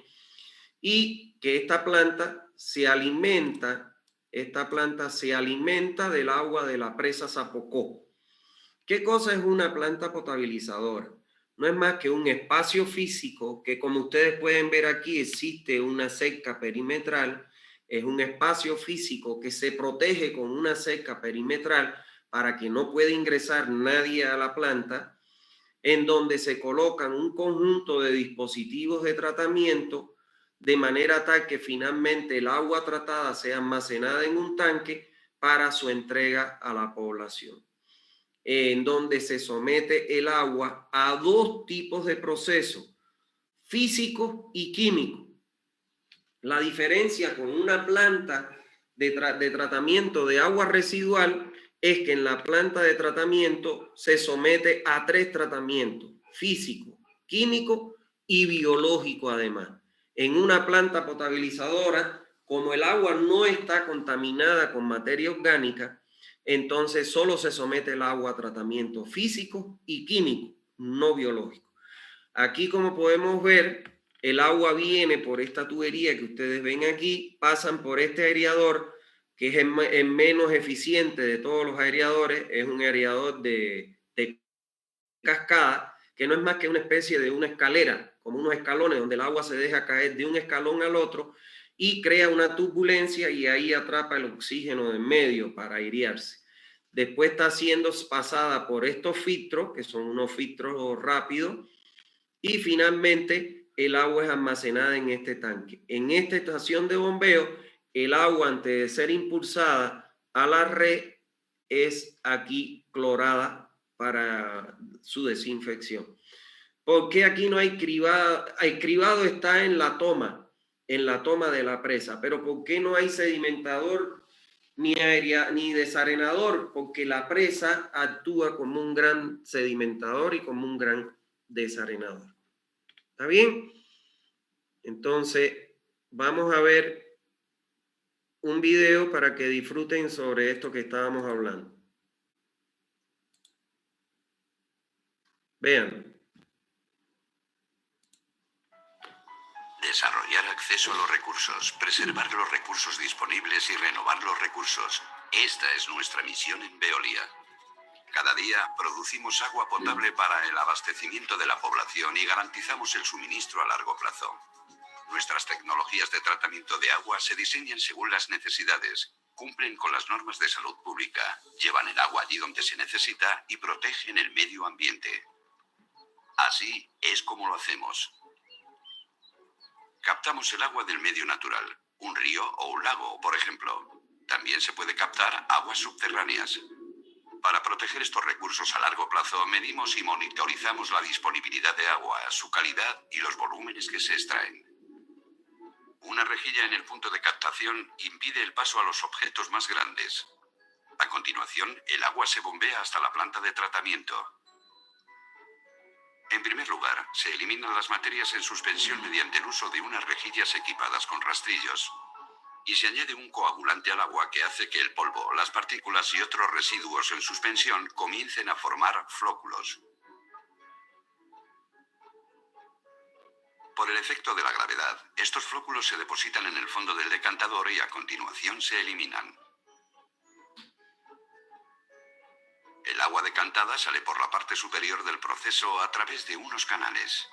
y que esta planta se alimenta del agua de la presa Zapocó. ¿Qué cosa es una planta potabilizadora? No es más que un espacio físico que, como ustedes pueden ver aquí, existe una cerca perimetral. Es un espacio físico que se protege con una cerca perimetral para que no pueda ingresar nadie a la planta, en donde se colocan un conjunto de dispositivos de tratamiento de manera tal que finalmente el agua tratada sea almacenada en un tanque para su entrega a la población, en donde se somete el agua a 2 tipos de procesos, físico y químico. La diferencia con una planta de tratamiento de agua residual es que en la planta de tratamiento se somete a 3 tratamientos: físico, químico y biológico además. En una planta potabilizadora, como el agua no está contaminada con materia orgánica, entonces solo se somete el agua a tratamiento físico y químico, no biológico. Aquí, como podemos ver, el agua viene por esta tubería que ustedes ven aquí, pasan por este aireador, que es el menos eficiente de todos los aireadores. Es un aireador de cascada, que no es más que una especie de una escalera, como unos escalones donde el agua se deja caer de un escalón al otro y crea una turbulencia, y ahí atrapa el oxígeno en medio para airearse. Después está siendo pasada por estos filtros, que son unos filtros rápidos, y finalmente el agua es almacenada en este tanque. En esta estación de bombeo, el agua, antes de ser impulsada a la red, es aquí clorada para su desinfección. ¿Por qué aquí no hay cribado? El cribado está en la toma de la presa, pero ¿por qué no hay sedimentador ni desarenador? Porque la presa actúa como un gran sedimentador y como un gran desarenador. ¿Está bien? Entonces, vamos a ver un video para que disfruten sobre esto que estábamos hablando. Vean. Desarrollar acceso a los recursos, preservar los recursos disponibles y renovar los recursos. Esta es nuestra misión en Veolia. Cada día producimos agua potable para el abastecimiento de la población y garantizamos el suministro a largo plazo. Nuestras tecnologías de tratamiento de agua se diseñan según las necesidades, cumplen con las normas de salud pública, llevan el agua allí donde se necesita y protegen el medio ambiente. Así es como lo hacemos. Captamos el agua del medio natural, un río o un lago, por ejemplo. También se puede captar aguas subterráneas. Para proteger estos recursos a largo plazo, medimos y monitorizamos la disponibilidad de agua, su calidad y los volúmenes que se extraen. Una rejilla en el punto de captación impide el paso a los objetos más grandes. A continuación, el agua se bombea hasta la planta de tratamiento. En primer lugar, se eliminan las materias en suspensión mediante el uso de unas rejillas equipadas con rastrillos. Y se añade un coagulante al agua que hace que el polvo, las partículas y otros residuos en suspensión comiencen a formar flóculos. Por el efecto de la gravedad, estos flóculos se depositan en el fondo del decantador y a continuación se eliminan. El agua decantada sale por la parte superior del proceso a través de unos canales.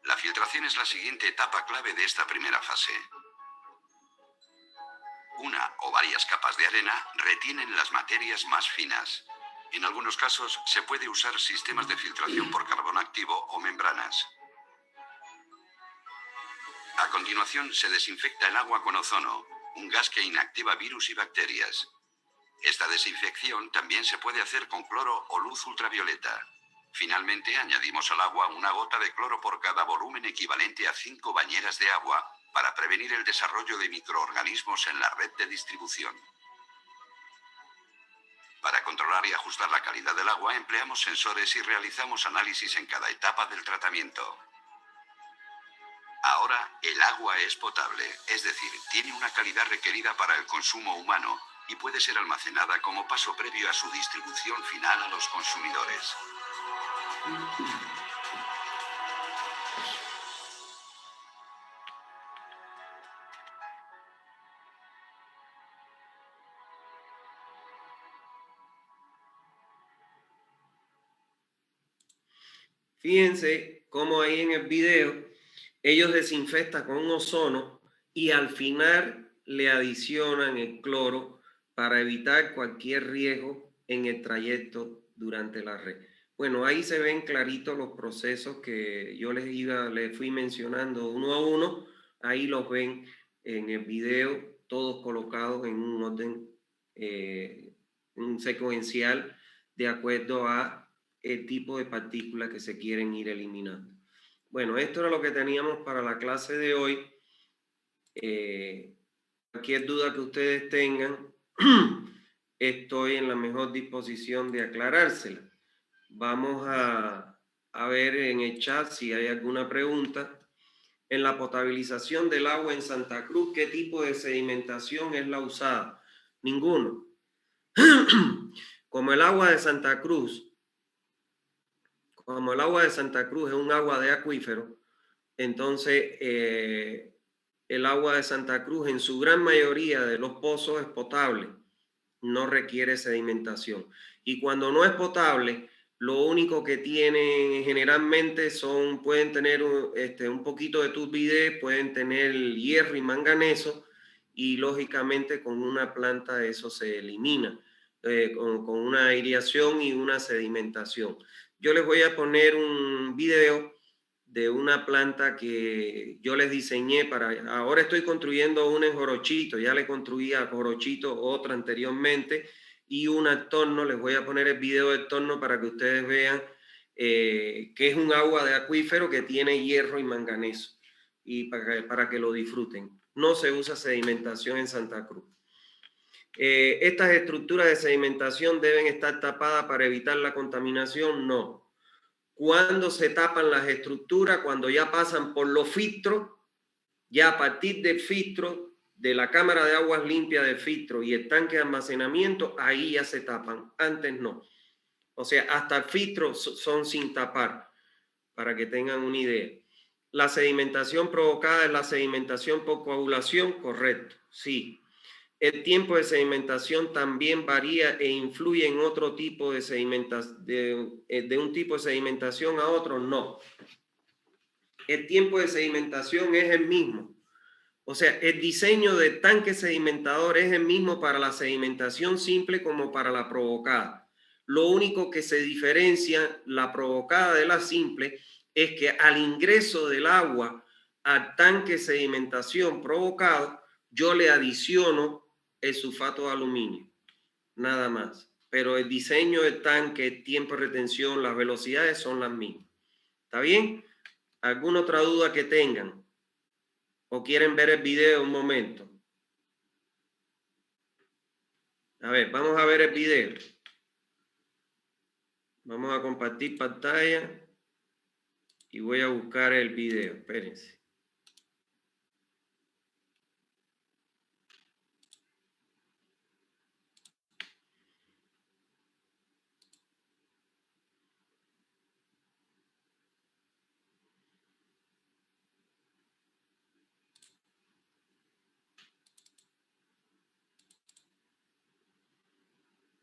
La filtración es la siguiente etapa clave de esta primera fase. Una o varias capas de arena retienen las materias más finas. En algunos casos se puede usar sistemas de filtración por carbón activo o membranas. A continuación se desinfecta el agua con ozono, un gas que inactiva virus y bacterias. Esta desinfección también se puede hacer con cloro o luz ultravioleta. Finalmente añadimos al agua una gota de cloro por cada volumen equivalente a 5 bañeras de agua para prevenir el desarrollo de microorganismos en la red de distribución. Para controlar y ajustar la calidad del agua empleamos sensores y realizamos análisis en cada etapa del tratamiento. Ahora el agua es potable, es decir, tiene una calidad requerida para el consumo humano y puede ser almacenada como paso previo a su distribución final a los consumidores. Fíjense cómo ahí en el video ellos desinfectan con un ozono y al final le adicionan el cloro para evitar cualquier riesgo en el trayecto durante la red. Bueno, ahí se ven claritos los procesos que yo les fui mencionando uno a uno. Ahí los ven en el video, todos colocados en un orden, un secuencial de acuerdo a el tipo de partículas que se quieren ir eliminando. Bueno, esto era lo que teníamos para la clase de hoy. Cualquier duda que ustedes tengan, estoy en la mejor disposición de aclarársela. Vamos a ver en el chat si hay alguna pregunta. En la potabilización del agua en Santa Cruz, ¿qué tipo de sedimentación es la usada? Ninguno. Como el agua de Santa Cruz es un agua de acuífero, entonces el agua de Santa Cruz en su gran mayoría de los pozos es potable, no requiere sedimentación. Y cuando no es potable, lo único que tienen generalmente pueden tener un poquito de turbidez, pueden tener hierro y manganeso, y lógicamente con una planta eso se elimina, con una aireación y una sedimentación. Yo les voy a poner un video de una planta que yo les diseñé ahora estoy construyendo una en Jorochito, ya le construí a Jorochito otra anteriormente y un al torno. Les voy a poner el video del torno para que ustedes vean que es un agua de acuífero que tiene hierro y manganeso y para que lo disfruten. No se usa sedimentación en Santa Cruz. ¿Estas estructuras de sedimentación deben estar tapadas para evitar la contaminación? No. Cuando se tapan las estructuras, cuando ya pasan por los filtros, ya a partir del filtro, de la cámara de aguas limpias del filtro y el tanque de almacenamiento, ahí ya se tapan, antes no. O sea, hasta filtros son sin tapar, para que tengan una idea. La sedimentación provocada es la sedimentación por coagulación, correcto, sí. El tiempo de sedimentación también varía e influye en otro tipo de sedimentación, de un tipo de sedimentación a otro, no. El tiempo de sedimentación es el mismo. O sea, el diseño de tanque sedimentador es el mismo para la sedimentación simple como para la provocada. Lo único que se diferencia la provocada de la simple es que al ingreso del agua al tanque de sedimentación provocado, yo le adiciono el sulfato de aluminio, nada más. Pero el diseño del tanque, el tiempo de retención, las velocidades son las mismas. ¿Está bien? ¿Alguna otra duda que tengan? ¿O quieren ver el video un momento? A ver, vamos a ver el video. Vamos a compartir pantalla y voy a buscar el video. Espérense.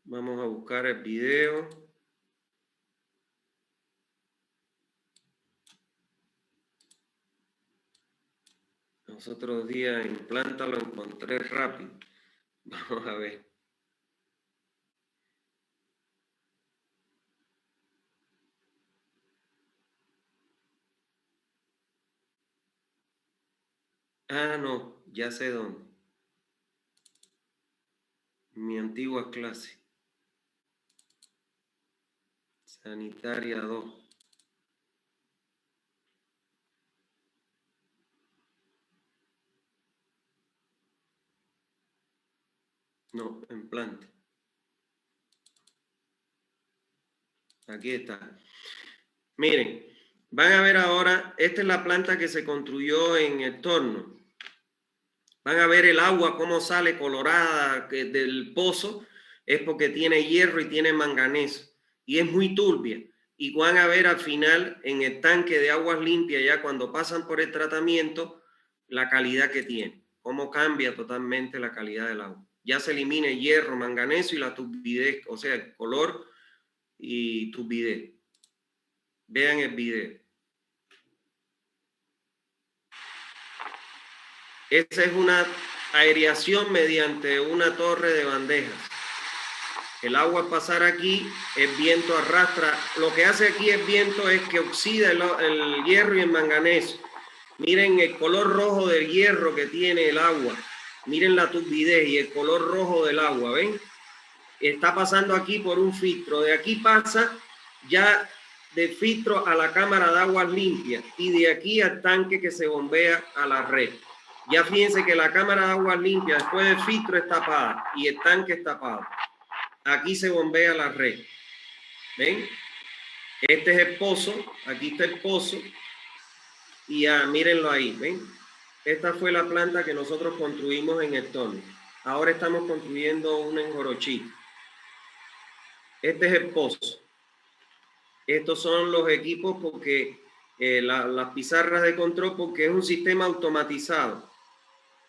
Vamos a buscar el video. Los otros días en planta lo encontré rápido. Vamos a ver. Ah, no, ya sé dónde. Mi antigua clase. Sanitaria 2. No, en planta. Aquí está. Miren, van a ver ahora, esta es la planta que se construyó en el torno. Van a ver el agua cómo sale colorada del pozo, es porque tiene hierro y tiene manganeso y es muy turbia. Y van a ver al final en el tanque de aguas limpias, ya cuando pasan por el tratamiento, la calidad que tiene, cómo cambia totalmente la calidad del agua. Ya se elimina el hierro, manganeso y la turbidez, o sea, el color y turbidez. Vean el video. Esa es una aireación mediante una torre de bandejas. El agua al pasar aquí, el viento arrastra. Lo que hace aquí el viento es que oxida el hierro y el manganeso. Miren el color rojo del hierro que tiene el agua. Miren la turbidez y el color rojo del agua, ¿ven? Está pasando aquí por un filtro. De aquí pasa ya del filtro a la cámara de aguas limpias y de aquí al tanque que se bombea a la red. Ya fíjense que la cámara de aguas limpias después del filtro es tapada y el tanque es tapado. Aquí se bombea la red. ¿Ven? Este es el pozo. Aquí está el pozo. Y ya, mírenlo ahí. ¿Ven? Esta fue la planta que nosotros construimos en el torno. Ahora estamos construyendo una en Jorochí. Este es el pozo. Estos son los equipos porque las pizarras de control, porque es un sistema automatizado.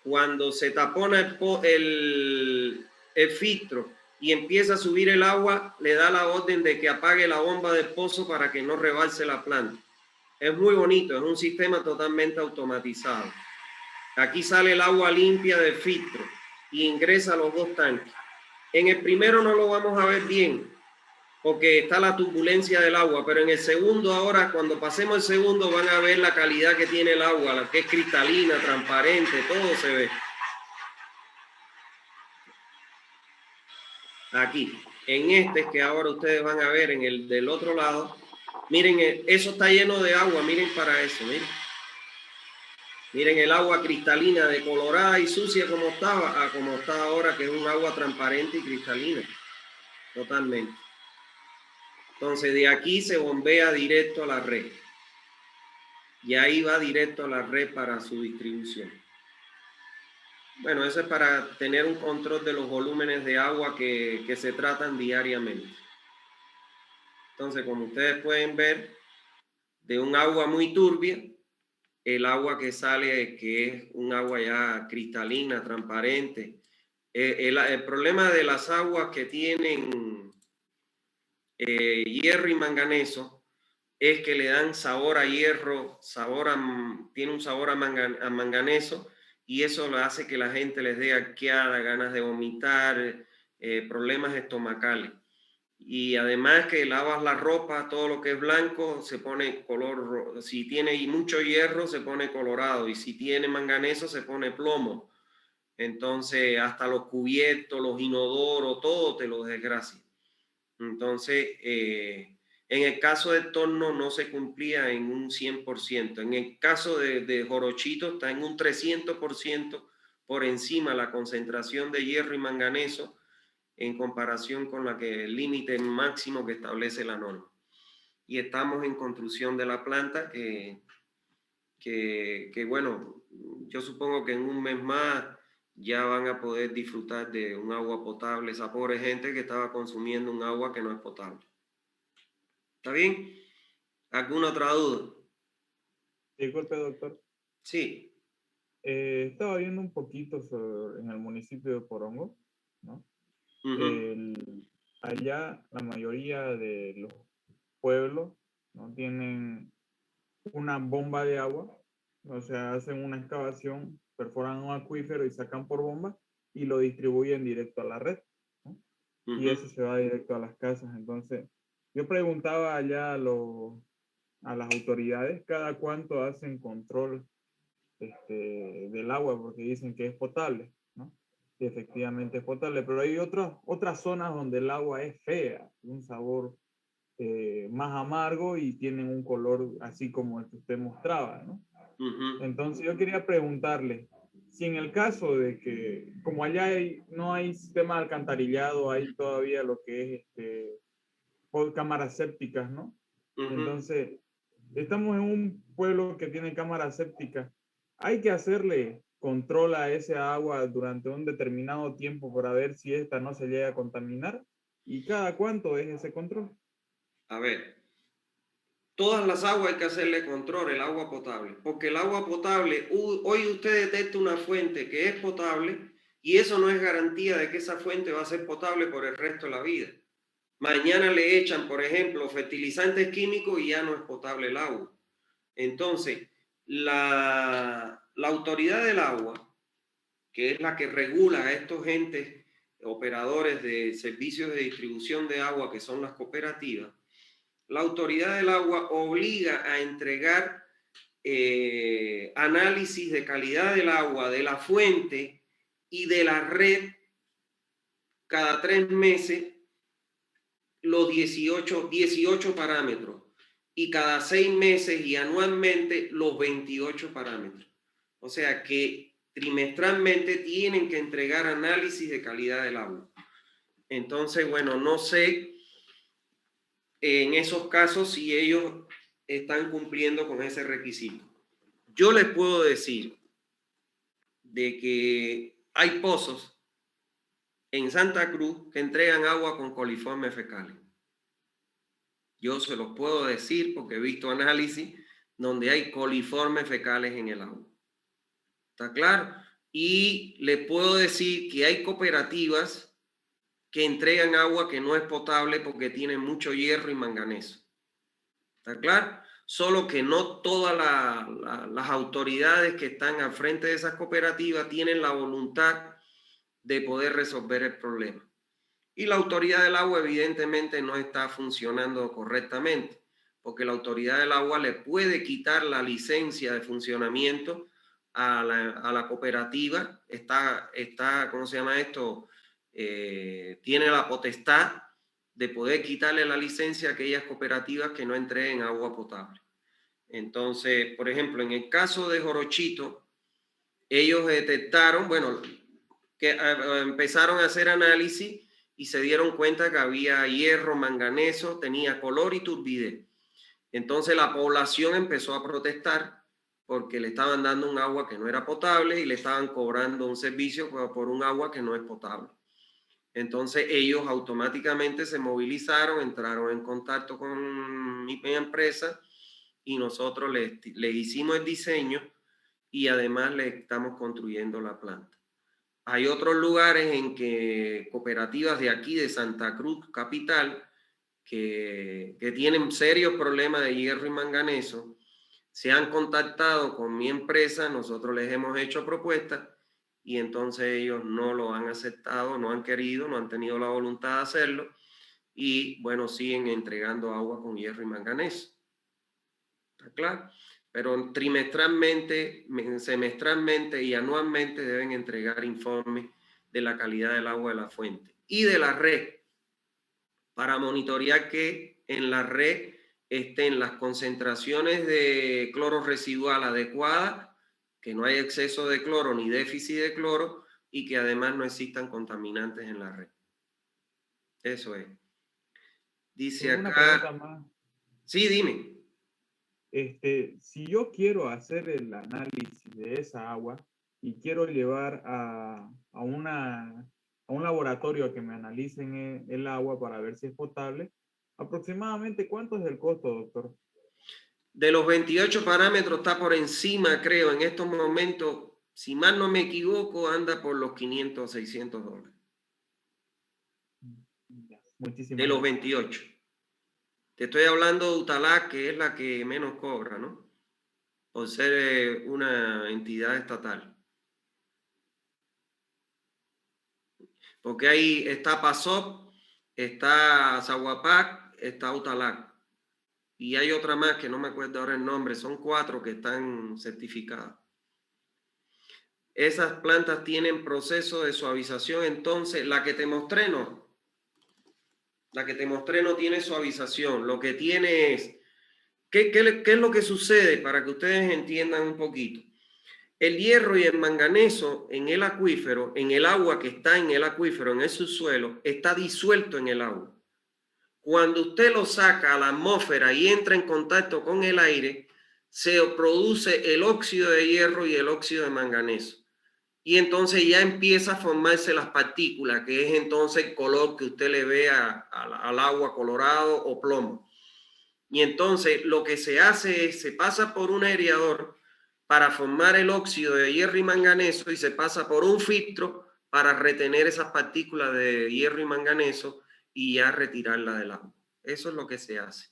Cuando se tapona el filtro y empieza a subir el agua, le da la orden de que apague la bomba del pozo para que no rebalse la planta. Es muy bonito, es un sistema totalmente automatizado. Aquí sale el agua limpia del filtro y ingresa a los dos tanques. En el primero no lo vamos a ver bien porque está la turbulencia del agua, pero en el segundo ahora, cuando pasemos el segundo, van a ver la calidad que tiene el agua, la que es cristalina, transparente, todo se ve. Aquí, en este es que ahora ustedes van a ver en el del otro lado. Miren, eso está lleno de agua, miren para eso, miren. Miren el agua cristalina, de colorada y sucia como estaba, a como está ahora, que es un agua transparente y cristalina, totalmente. Entonces de aquí se bombea directo a la red. Y ahí va directo a la red para su distribución. Bueno, eso es para tener un control de los volúmenes de agua que se tratan diariamente. Entonces, como ustedes pueden ver, de un agua muy turbia, el agua que sale, que es un agua ya cristalina, transparente. El problema de las aguas que tienen hierro y manganeso es que le dan sabor a hierro, tiene un sabor a manganeso, y eso lo hace que la gente les dé arqueada, ganas de vomitar, problemas estomacales. Y además que lavas la ropa, todo lo que es blanco se pone color, si tiene mucho hierro se pone colorado, y si tiene manganeso se pone plomo. Entonces hasta los cubiertos, los inodoros, todo te lo desgracia. Entonces, en el caso de Torno no se cumplía en un 100%. En el caso de Jorochito está en un 300% por encima la concentración de hierro y manganeso en comparación con el límite máximo que establece la norma. Y estamos en construcción de la planta que bueno, yo supongo que en un mes más ya van a poder disfrutar de un agua potable, esa pobre gente que estaba consumiendo un agua que no es potable. ¿Está bien? ¿Alguna otra duda? Disculpe, doctor. Sí. Estaba viendo un poquito en el municipio de Porongo, ¿no? Allá la mayoría de los pueblos no tienen una bomba de agua, o sea, hacen una excavación, perforan un acuífero y sacan por bomba y lo distribuyen directo a la red, ¿no? Y eso se va directo a las casas. Entonces, yo preguntaba allá a las autoridades cada cuánto hacen control del agua, porque dicen que es potable, ¿no? Y efectivamente es potable, pero hay otras zonas donde el agua es fea, un sabor más amargo y tienen un color así como el que usted mostraba, ¿no? Entonces yo quería preguntarle, si en el caso de que, como allá no hay sistema de alcantarillado, hay todavía lo que es por cámaras sépticas, ¿no? Entonces, estamos en un pueblo que tiene cámaras sépticas. Hay que hacerle control a esa agua durante un determinado tiempo para ver si esta no se llega a contaminar. ¿Y cada cuánto es ese control? A ver, todas las aguas hay que hacerle control, el agua potable, porque el agua potable, hoy usted detecta una fuente que es potable y eso no es garantía de que esa fuente va a ser potable por el resto de la vida. Mañana le echan, por ejemplo, fertilizantes químicos y ya no es potable el agua. Entonces, la autoridad del agua, que es la que regula a estos entes operadores de servicios de distribución de agua, que son las cooperativas, la autoridad del agua obliga a entregar análisis de calidad del agua, de la fuente y de la red cada 3 meses, los 18 parámetros, y cada 6 meses y anualmente los 28 parámetros. O sea que trimestralmente tienen que entregar análisis de calidad del agua. Entonces, bueno, no sé en esos casos si ellos están cumpliendo con ese requisito. Yo les puedo decir de que hay pozos en Santa Cruz que entregan agua con coliformes fecales. Yo se los puedo decir porque he visto análisis donde hay coliformes fecales en el agua. ¿Está claro? Y le puedo decir que hay cooperativas que entregan agua que no es potable porque tiene mucho hierro y manganeso. ¿Está claro? Solo que no todas las autoridades que están al frente de esas cooperativas tienen la voluntad de poder resolver el problema. Y la autoridad del agua evidentemente no está funcionando correctamente, porque la autoridad del agua le puede quitar la licencia de funcionamiento a la cooperativa, ¿cómo se llama esto? Tiene la potestad de poder quitarle la licencia a aquellas cooperativas que no entreguen agua potable. Entonces, por ejemplo, en el caso de Jorochito, ellos detectaron, bueno, que empezaron a hacer análisis y se dieron cuenta que había hierro, manganeso, tenía color y turbidez. Entonces la población empezó a protestar porque le estaban dando un agua que no era potable y le estaban cobrando un servicio por un agua que no es potable. Entonces ellos automáticamente se movilizaron, entraron en contacto con mi empresa y nosotros le hicimos el diseño y además le estamos construyendo la planta. Hay otros lugares en que cooperativas de aquí, de Santa Cruz, capital, que tienen serios problemas de hierro y manganeso, se han contactado con mi empresa, nosotros les hemos hecho propuestas y entonces ellos no lo han aceptado, no han querido, no han tenido la voluntad de hacerlo y bueno, siguen entregando agua con hierro y manganeso. ¿Está claro? Pero trimestralmente, semestralmente y anualmente deben entregar informes de la calidad del agua de la fuente y de la red para monitorear que en la red estén las concentraciones de cloro residual adecuadas, que no hay exceso de cloro ni déficit de cloro y que además no existan contaminantes en la red. Eso es. Dice Tengo una acá... pregunta más. Sí, dime. Si yo quiero hacer el análisis de esa agua y quiero llevar a un laboratorio a que me analicen el agua para ver si es potable, aproximadamente ¿cuánto es el costo, doctor? De los 28 parámetros está por encima, creo, en estos momentos, si mal no me equivoco, anda por los 500 o 600 dólares. Muchísimas De los gracias. 28. Te estoy hablando de Utalac, que es la que menos cobra, ¿no? Por ser una entidad estatal. Porque ahí está PASOP, está Zaguapac, está Utalac. Y hay otra más que no me acuerdo ahora el nombre. Son 4 que están certificadas. Esas plantas tienen proceso de suavización. Entonces, la que te mostré no. La que te mostré no tiene suavización. Lo que tiene es... ¿Qué es lo que sucede? Para que ustedes entiendan un poquito. El hierro y el manganeso en el acuífero, en el agua que está en el acuífero, en el subsuelo, está disuelto en el agua. Cuando usted lo saca a la atmósfera y entra en contacto con el aire, se produce el óxido de hierro y el óxido de manganeso. Y entonces ya empieza a formarse las partículas, que es entonces el color que usted le ve al agua colorado o plomo. Y entonces lo que se hace es, se pasa por un aireador para formar el óxido de hierro y manganeso y se pasa por un filtro para retener esas partículas de hierro y manganeso y ya retirarla del agua. Eso es lo que se hace.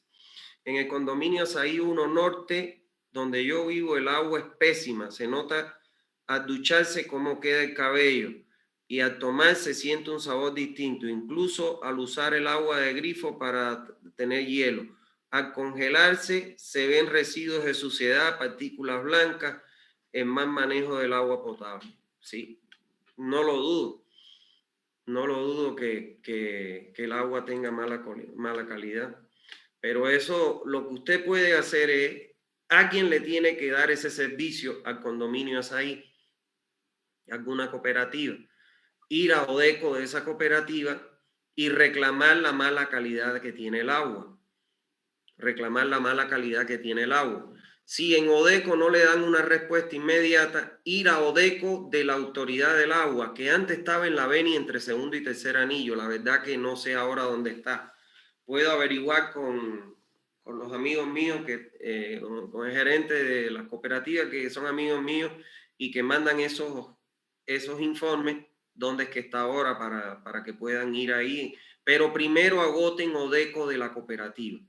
En el condominio Azaí 1 Norte, donde yo vivo, el agua es pésima. Se nota al ducharse cómo queda el cabello y al tomar se siente un sabor distinto, incluso al usar el agua de grifo para tener hielo. Al congelarse se ven residuos de suciedad, partículas blancas, en mal manejo del agua potable. Sí, no lo dudo. No lo dudo que el agua tenga mala calidad. Pero eso, lo que usted puede hacer es, alguien le tiene que dar ese servicio al condominio Azaí, alguna cooperativa, ir a Odeco de esa cooperativa y reclamar la mala calidad que tiene el agua. Reclamar la mala calidad que tiene el agua. Si en Odeco no le dan una respuesta inmediata, ir a Odeco de la Autoridad del Agua, que antes estaba en la Beni entre segundo y tercer anillo. La verdad que no sé ahora dónde está. Puedo averiguar con los amigos míos, con el gerente de las cooperativas que son amigos míos y que mandan esos informes, dónde es que está ahora para que puedan ir ahí. Pero primero agoten Odeco de la cooperativa.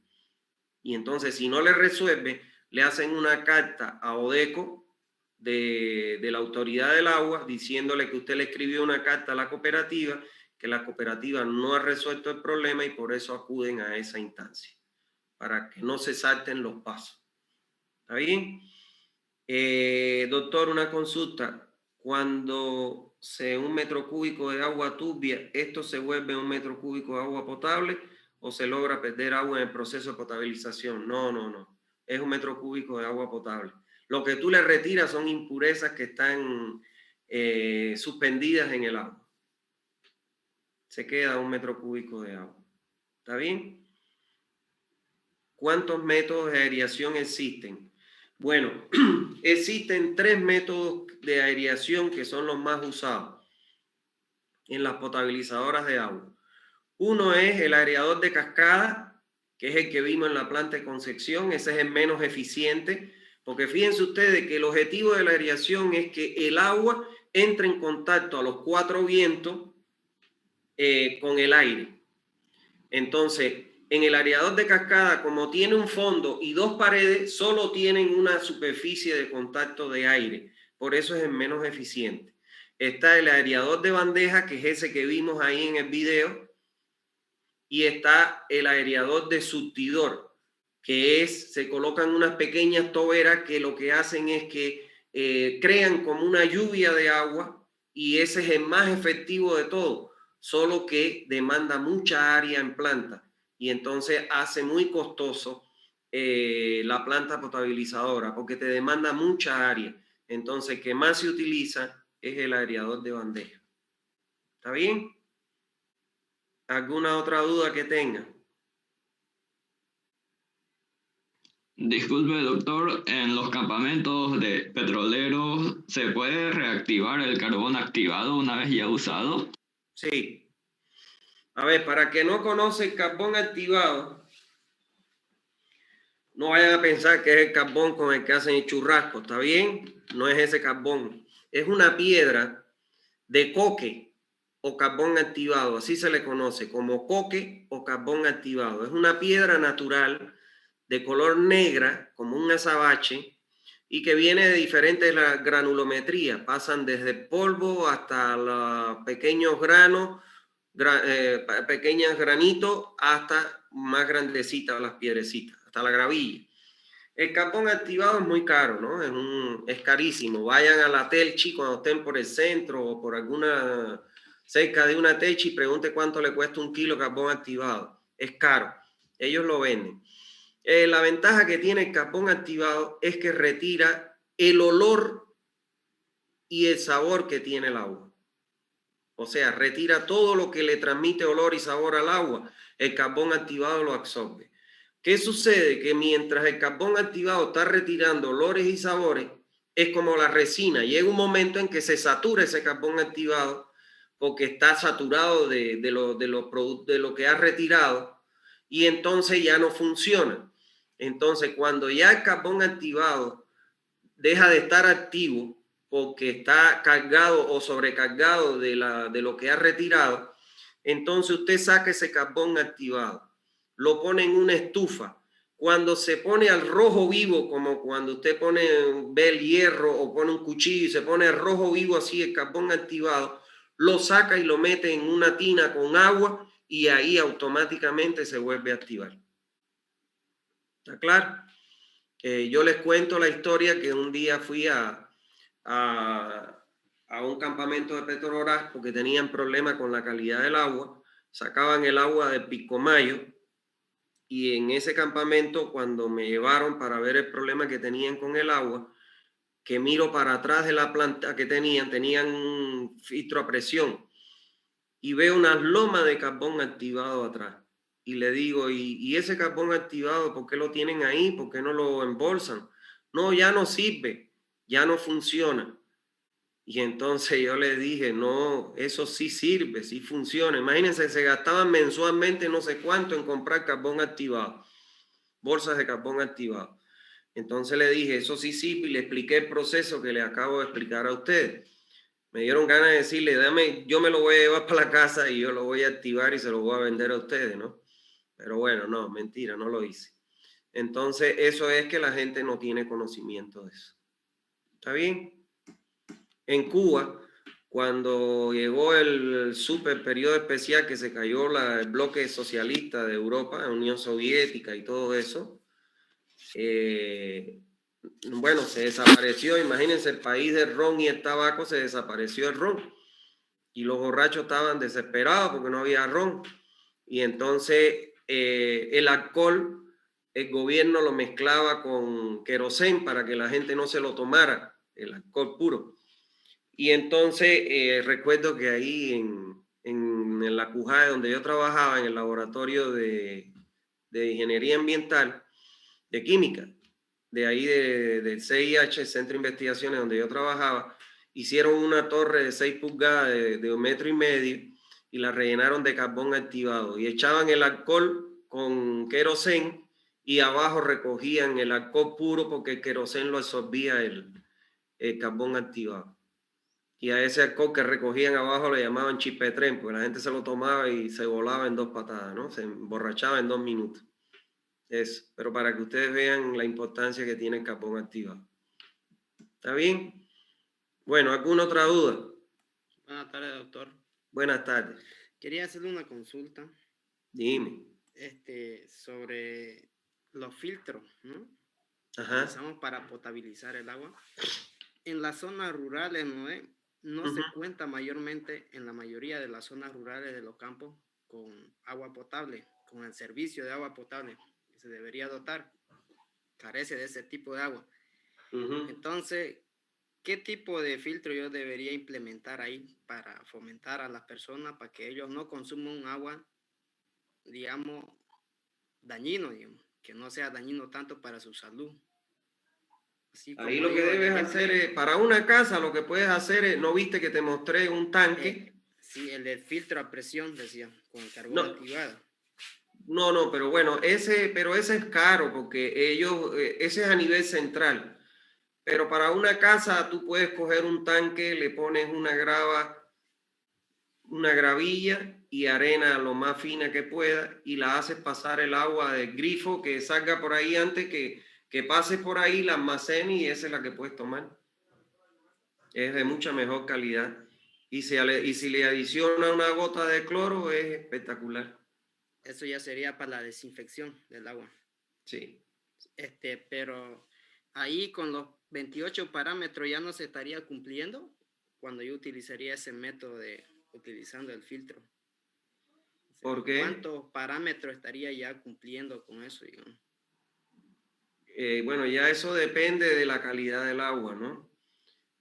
Y entonces, si no le resuelve, le hacen una carta a Odeco de la Autoridad del Agua diciéndole que usted le escribió una carta a la cooperativa, que la cooperativa no ha resuelto el problema y por eso acuden a esa instancia, para que no se salten los pasos. ¿Está bien? Doctor, una consulta. Cuando un metro cúbico de agua turbia, ¿esto se vuelve un metro cúbico de agua potable o se logra perder agua en el proceso de potabilización? No. Es un metro cúbico de agua potable. Lo que tú le retiras son impurezas que están suspendidas en el agua. Se queda un metro cúbico de agua. ¿Está bien? ¿Cuántos métodos de aireación existen? Bueno, existen 3 métodos de aireación que son los más usados. en las potabilizadoras de agua. Uno es el aireador de cascada, que es el que vimos en la planta de Concepción. Ese es el menos eficiente, porque fíjense ustedes que el objetivo de la aireación es que el agua entre en contacto a los 4 vientos con el aire. Entonces, en el aireador de cascada, como tiene un fondo y 2 paredes, solo tienen una superficie de contacto de aire. Por eso es el menos eficiente. Está el aireador de bandeja, que es ese que vimos ahí en el video, y está el aireador de surtidor, que se colocan unas pequeñas toberas que lo que hacen es que crean como una lluvia de agua, y ese es el más efectivo de todo, solo que demanda mucha área en planta y entonces hace muy costoso la planta potabilizadora porque te demanda mucha área. Entonces, el que más se utiliza es el aireador de bandeja. ¿Está bien? ¿Alguna otra duda que tenga? Disculpe, doctor, en los campamentos de petroleros, ¿se puede reactivar el carbón activado una vez ya usado? Sí. A ver, para que no conoce el carbón activado, no vayan a pensar que es el carbón con el que hacen el churrasco, ¿está bien? No es ese carbón. Es una piedra de coque o carbón activado, así se le conoce, como coque o carbón activado. Es una piedra natural de color negra, como un azabache, y que viene de diferentes granulometrías. Pasan desde polvo hasta los pequeños granos, pequeños granitos, hasta más grandecitas las piedrecitas, hasta la gravilla. El carbón activado es muy caro, ¿no? Es carísimo. Vayan a la Telchi cuando estén por el centro o por alguna, cerca de una Telchi, y pregunte cuánto le cuesta 1 kilo de carbón activado. Es caro. Ellos lo venden. La ventaja que tiene el carbón activado es que retira el olor y el sabor que tiene el agua. O sea, retira todo lo que le transmite olor y sabor al agua. El carbón activado lo absorbe. ¿Qué sucede? Que mientras el carbón activado está retirando olores y sabores, es como la resina. Llega un momento en que se satura ese carbón activado porque está saturado de lo que ha retirado y entonces ya no funciona. Entonces, cuando ya el carbón activado deja de estar activo porque está cargado o sobrecargado de lo que ha retirado, entonces usted saca ese carbón activado, lo pone en una estufa. Cuando se pone al rojo vivo, como cuando usted ve el hierro o pone un cuchillo y se pone al rojo vivo así el carbón activado, lo saca y lo mete en una tina con agua y ahí automáticamente se vuelve a activar. ¿Está claro? Yo les cuento la historia que un día fui a un campamento de Petrobras porque tenían problemas con la calidad del agua, sacaban el agua de Pilcomayo y en ese campamento cuando me llevaron para ver el problema que tenían con el agua, que miro para atrás de la planta que tenían un filtro a presión y veo unas lomas de carbón activado atrás. Y le digo, ¿y ese carbón activado, por qué lo tienen ahí? ¿Por qué no lo embolsan? No, ya no sirve, ya no funciona. Y entonces yo le dije, no, eso sí sirve, sí funciona. Imagínense, se gastaban mensualmente no sé cuánto en comprar carbón activado, bolsas de carbón activado. Entonces le dije, eso sí sirve y le expliqué el proceso que le acabo de explicar a ustedes. Me dieron ganas de decirle, yo me lo voy a llevar para la casa y yo lo voy a activar y se lo voy a vender a ustedes, ¿no? Pero bueno, no, mentira, no lo hice. Entonces, eso es que la gente no tiene conocimiento de eso. ¿Está bien? En Cuba, cuando llegó el super periodo especial que se cayó el bloque socialista de Europa, la Unión Soviética y todo eso, bueno, se desapareció. Imagínense, el país del ron y el tabaco, se desapareció el ron. Y los borrachos estaban desesperados porque no había ron. Y entonces el alcohol, el gobierno lo mezclaba con querosén para que la gente no se lo tomara, el alcohol puro. Y entonces recuerdo que ahí en la CUJAE, donde yo trabajaba, en el laboratorio de ingeniería ambiental, de química, de ahí del CIH, Centro de Investigaciones, donde yo trabajaba, hicieron una torre de 6 pulgadas de 1,5 metros y la rellenaron de carbón activado y echaban el alcohol con querosén y abajo recogían el alcohol puro porque el querosén lo absorbía el carbón activado. Y a ese alcohol que recogían abajo le llamaban chipetrén, porque la gente se lo tomaba y se volaba en 2 patadas, ¿no? Se emborrachaba en 2 minutos. Eso, pero para que ustedes vean la importancia que tiene el carbón activado. ¿Está bien? Bueno, ¿alguna otra duda? Buenas tardes, doctor. Buenas tardes. Quería hacerle una consulta Dime. sobre los filtros, ¿no? Ajá. Usamos para potabilizar el agua. En las zonas rurales, no se cuenta mayormente en la mayoría de las zonas rurales de los campos con agua potable, con el servicio de agua potable que se debería dotar. Carece de ese tipo de agua. Entonces, ¿qué tipo de filtro yo debería implementar ahí para fomentar a las personas para que ellos no consuman un agua, digamos, dañino, digamos, que no sea dañino tanto para su salud? Ahí lo que debes hacer es, para una casa, lo que puedes hacer es, ¿no viste que te mostré un tanque? Sí, el de filtro a presión, decía, con el carbón activado. No, pero bueno, ese es caro porque ese es a nivel central. Pero para una casa tú puedes coger un tanque, le pones una gravilla y arena lo más fina que pueda y la haces pasar el agua del grifo que salga por ahí antes que pase por ahí, la almacene y esa es la que puedes tomar. Es de mucha mejor calidad. Y si le adiciona una gota de cloro es espectacular. Eso ya sería para la desinfección del agua. Sí. Pero ahí con los 28 parámetros ya no se estaría cumpliendo cuando yo utilizaría ese método de utilizando el filtro. ¿Por qué? ¿Cuántos parámetros estaría ya cumpliendo con eso, digamos? Bueno, ya eso depende de la calidad del agua, ¿no?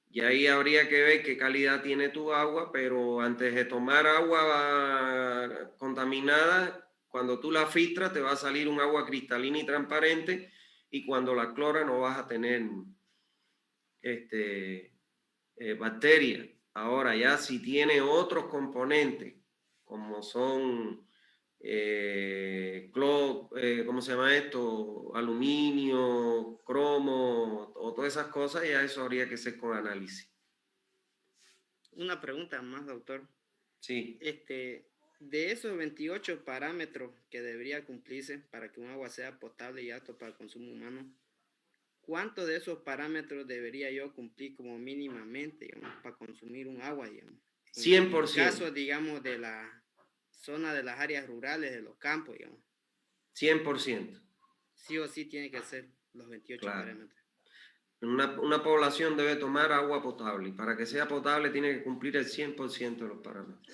Y ahí habría que ver qué calidad tiene tu agua, pero antes de tomar agua contaminada, cuando tú la filtras te va a salir un agua cristalina y transparente y cuando la cloras no vas a tener bacterias. Ahora ya si tiene otros componentes, como son ¿cómo se llama esto? Aluminio, cromo, o todas esas cosas, ya eso habría que ser con análisis. Una pregunta más, doctor. Sí. De esos 28 parámetros que debería cumplirse para que un agua sea potable y apto para el consumo humano, ¿cuántos de esos parámetros debería yo cumplir como mínimamente, digamos, para consumir un agua, digamos? 100%. En el caso, digamos, de la zona de las áreas rurales, de los campos, digamos. 100%. Sí o sí tiene que ser los 28 parámetros. Una población debe tomar agua potable y para que sea potable tiene que cumplir el 100% de los parámetros.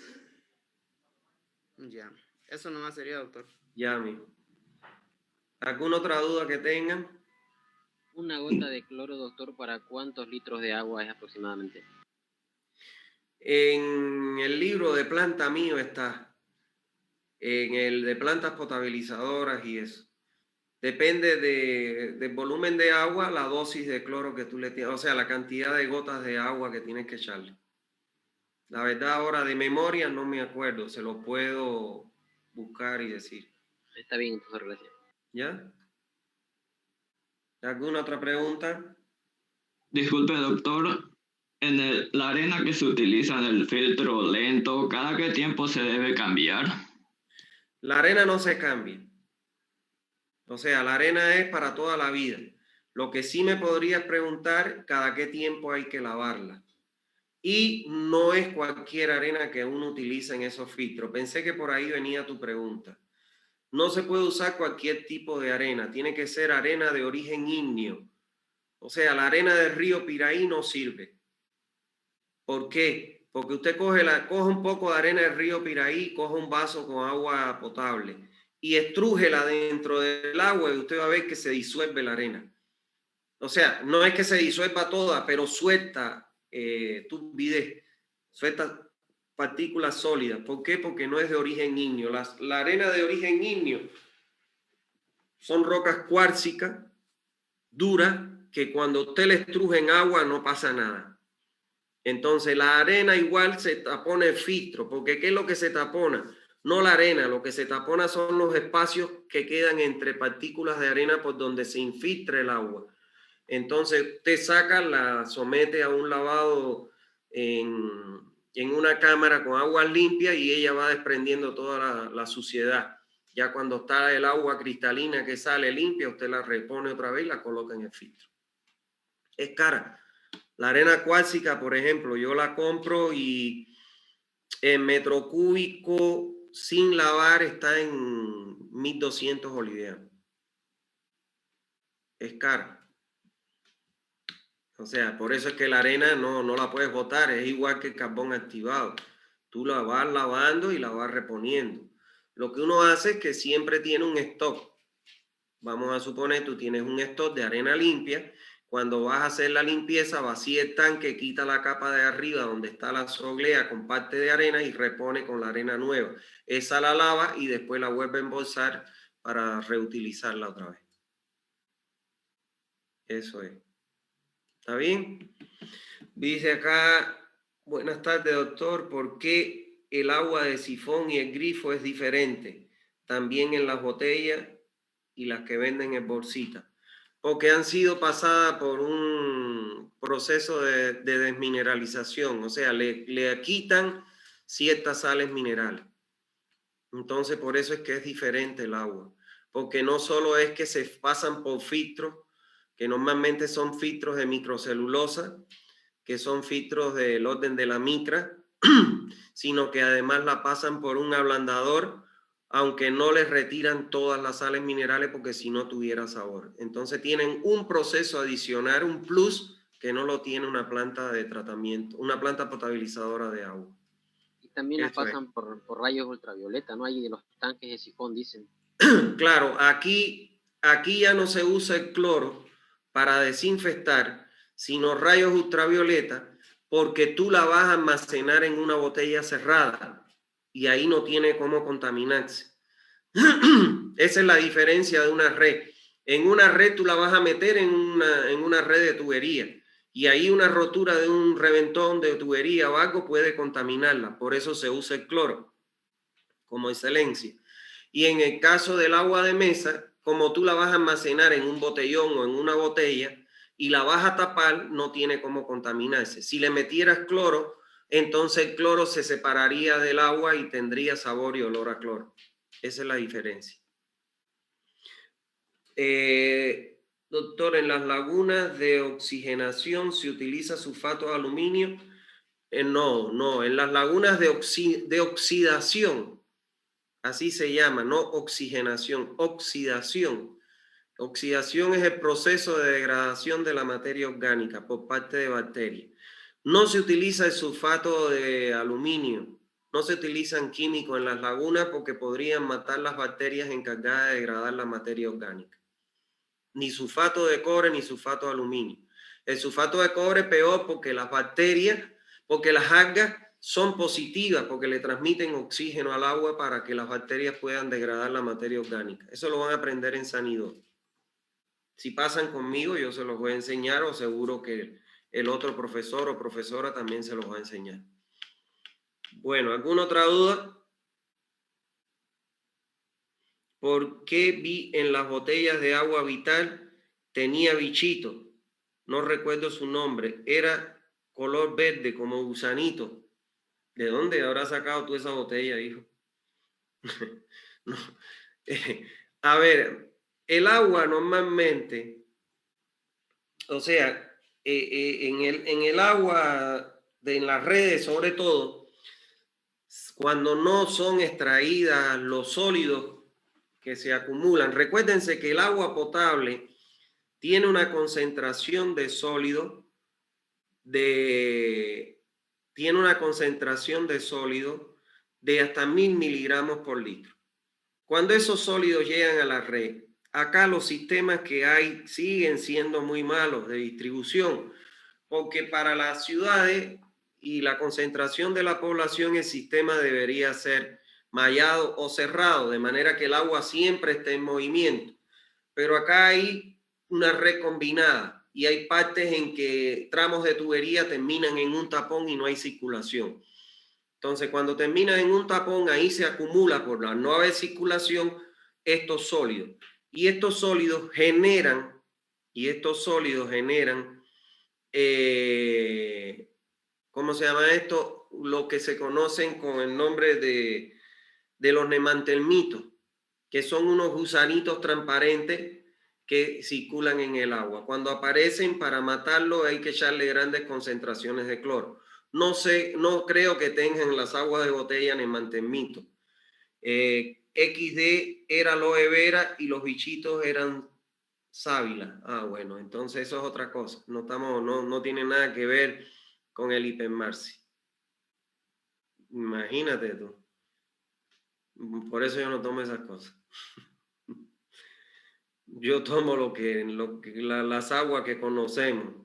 Ya, eso nomás sería, doctor. Ya, amigo. ¿Alguna otra duda que tengan? Una gota de cloro, doctor, ¿para cuántos litros de agua es aproximadamente? En el libro de planta mío está. En el de plantas potabilizadoras y eso. Depende del volumen de agua, la dosis de cloro que tú le tienes, o sea, la cantidad de gotas de agua que tienes que echarle. La verdad, ahora de memoria no me acuerdo, se lo puedo buscar y decir. Está bien, entonces, gracias. ¿Ya? ¿Alguna otra pregunta? Disculpe, doctor. La arena que se utiliza en el filtro lento, ¿cada qué tiempo se debe cambiar? La arena no se cambia. O sea, la arena es para toda la vida. Lo que sí me podrías preguntar, cada qué tiempo hay que lavarla. Y no es cualquier arena que uno utiliza en esos filtros. Pensé que por ahí venía tu pregunta. No se puede usar cualquier tipo de arena. Tiene que ser arena de origen ígneo. O sea, la arena del río Piraí no sirve. ¿Por qué? Porque usted coge un poco de arena del río Piraí, coge un vaso con agua potable y estrújela dentro del agua y usted va a ver que se disuelve la arena. O sea, no es que se disuelva toda, pero suelta turbidez, suelta partículas sólidas. ¿Por qué? Porque no es de origen ígneo. La arena de origen ígneo son rocas cuárcicas, duras, que cuando usted le estruja en agua no pasa nada. Entonces la arena igual se tapona el filtro, porque ¿qué es lo que se tapona? No la arena, lo que se tapona son los espacios que quedan entre partículas de arena por donde se infiltra el agua. Entonces usted saca, la somete a un lavado en una cámara con agua limpia y ella va desprendiendo toda la suciedad. Ya cuando está el agua cristalina que sale limpia, usted la repone otra vez y la coloca en el filtro. Es cara. La arena cuárcica, por ejemplo, yo la compro y en metro cúbico sin lavar está en 1.200 bolivianos. Es cara. O sea, por eso es que la arena no la puedes botar, es igual que el carbón activado. Tú la vas lavando y la vas reponiendo. Lo que uno hace es que siempre tiene un stock. Vamos a suponer, tú tienes un stock de arena limpia. Cuando vas a hacer la limpieza, vacía el tanque, quita la capa de arriba donde está la soglea con parte de arena y repone con la arena nueva. Esa la lava y después la vuelve a embolsar para reutilizarla otra vez. Eso es. ¿Está bien? Dice acá, buenas tardes, doctor. ¿Por qué el agua de sifón y el grifo es diferente? También en las botellas y las que venden en bolsita. Porque han sido pasadas por un proceso de desmineralización. O sea, le quitan ciertas sales minerales. Entonces, por eso es que es diferente el agua. Porque no solo es que se pasan por filtros, que normalmente son filtros de microcelulosa, que son filtros del orden de la micra, sino que además la pasan por un ablandador, aunque no les retiran todas las sales minerales porque si no tuviera sabor. Entonces tienen un proceso adicional, un plus, que no lo tiene una planta de tratamiento, una planta potabilizadora de agua. Y también las pasan por rayos ultravioleta, ¿no? Ahí de los tanques de sifón, dicen. Claro, aquí ya no se usa el cloro para desinfectar, sino rayos ultravioleta, porque tú la vas a almacenar en una botella cerrada y ahí no tiene cómo contaminarse. Esa es la diferencia de una red. En una red tú la vas a meter en una red de tubería y ahí una rotura de un reventón de tubería o algo puede contaminarla. Por eso se usa el cloro como excelencia. Y en el caso del agua de mesa, como tú la vas a almacenar en un botellón o en una botella y la vas a tapar, no tiene cómo contaminarse. Si le metieras cloro, entonces el cloro se separaría del agua y tendría sabor y olor a cloro. Esa es la diferencia. Doctor, en las lagunas de oxigenación se utiliza sulfato de aluminio. No, en las lagunas de oxidación, así se llama, no oxigenación, oxidación. Oxidación es el proceso de degradación de la materia orgánica por parte de bacterias. No se utiliza el sulfato de aluminio, no se utilizan químicos en las lagunas porque podrían matar las bacterias encargadas de degradar la materia orgánica. Ni sulfato de cobre ni sulfato de aluminio. El sulfato de cobre es peor porque las bacterias, porque las algas son positivas, porque le transmiten oxígeno al agua para que las bacterias puedan degradar la materia orgánica. Eso lo van a aprender en Sanidad. Si pasan conmigo, yo se los voy a enseñar o seguro que el otro profesor o profesora también se los va a enseñar. Bueno, ¿alguna otra duda? ¿Por qué vi en las botellas de agua vital tenía bichito? No recuerdo su nombre. Era color verde, como gusanito. ¿De dónde habrás sacado tú esa botella, hijo? No. A ver, el agua normalmente, o sea, en el agua, en las redes sobre todo, cuando no son extraídas los sólidos que se acumulan. Recuérdense que el agua potable tiene una concentración de sólido de hasta 1000 miligramos por litro. Cuando esos sólidos llegan a la red, acá los sistemas que hay siguen siendo muy malos de distribución, porque para las ciudades y la concentración de la población el sistema debería ser mallado o cerrado, de manera que el agua siempre esté en movimiento. Pero acá hay una red combinada. y hay partes en que tramos de tubería terminan en un tapón y no hay circulación. Entonces, cuando termina en un tapón, ahí se acumula por la no haber circulación estos sólidos. Y estos sólidos generan, ¿cómo se llama esto? Lo que se conocen con el nombre de los nemantelmitos, que son unos gusanitos transparentes que circulan en el agua. Cuando aparecen, para matarlo hay que echarle grandes concentraciones de cloro. No creo que tengan las aguas de botella nemantelmitos. XD era aloe vera y los bichitos eran sábila. Ah, bueno, entonces eso es otra cosa. No tiene nada que ver con el hipermarci. Imagínate tú. Por eso yo no tomo esas cosas. Yo tomo las aguas que conocemos.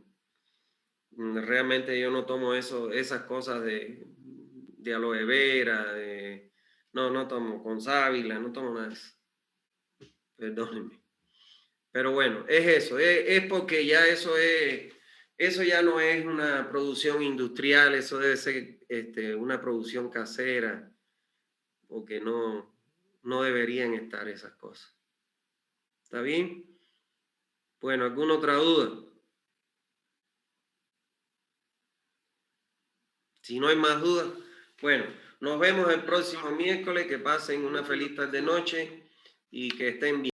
Realmente yo no tomo esas cosas de aloe vera, no tomo con sábila, no tomo nada de eso. Perdónenme. Pero bueno, es eso, es porque ya eso ya no es una producción industrial, eso debe ser una producción casera, porque no deberían estar esas cosas. ¿Está bien? Bueno, ¿alguna otra duda? Si no hay más dudas, bueno, nos vemos el próximo miércoles. Que pasen una feliz tarde noche y que estén bien.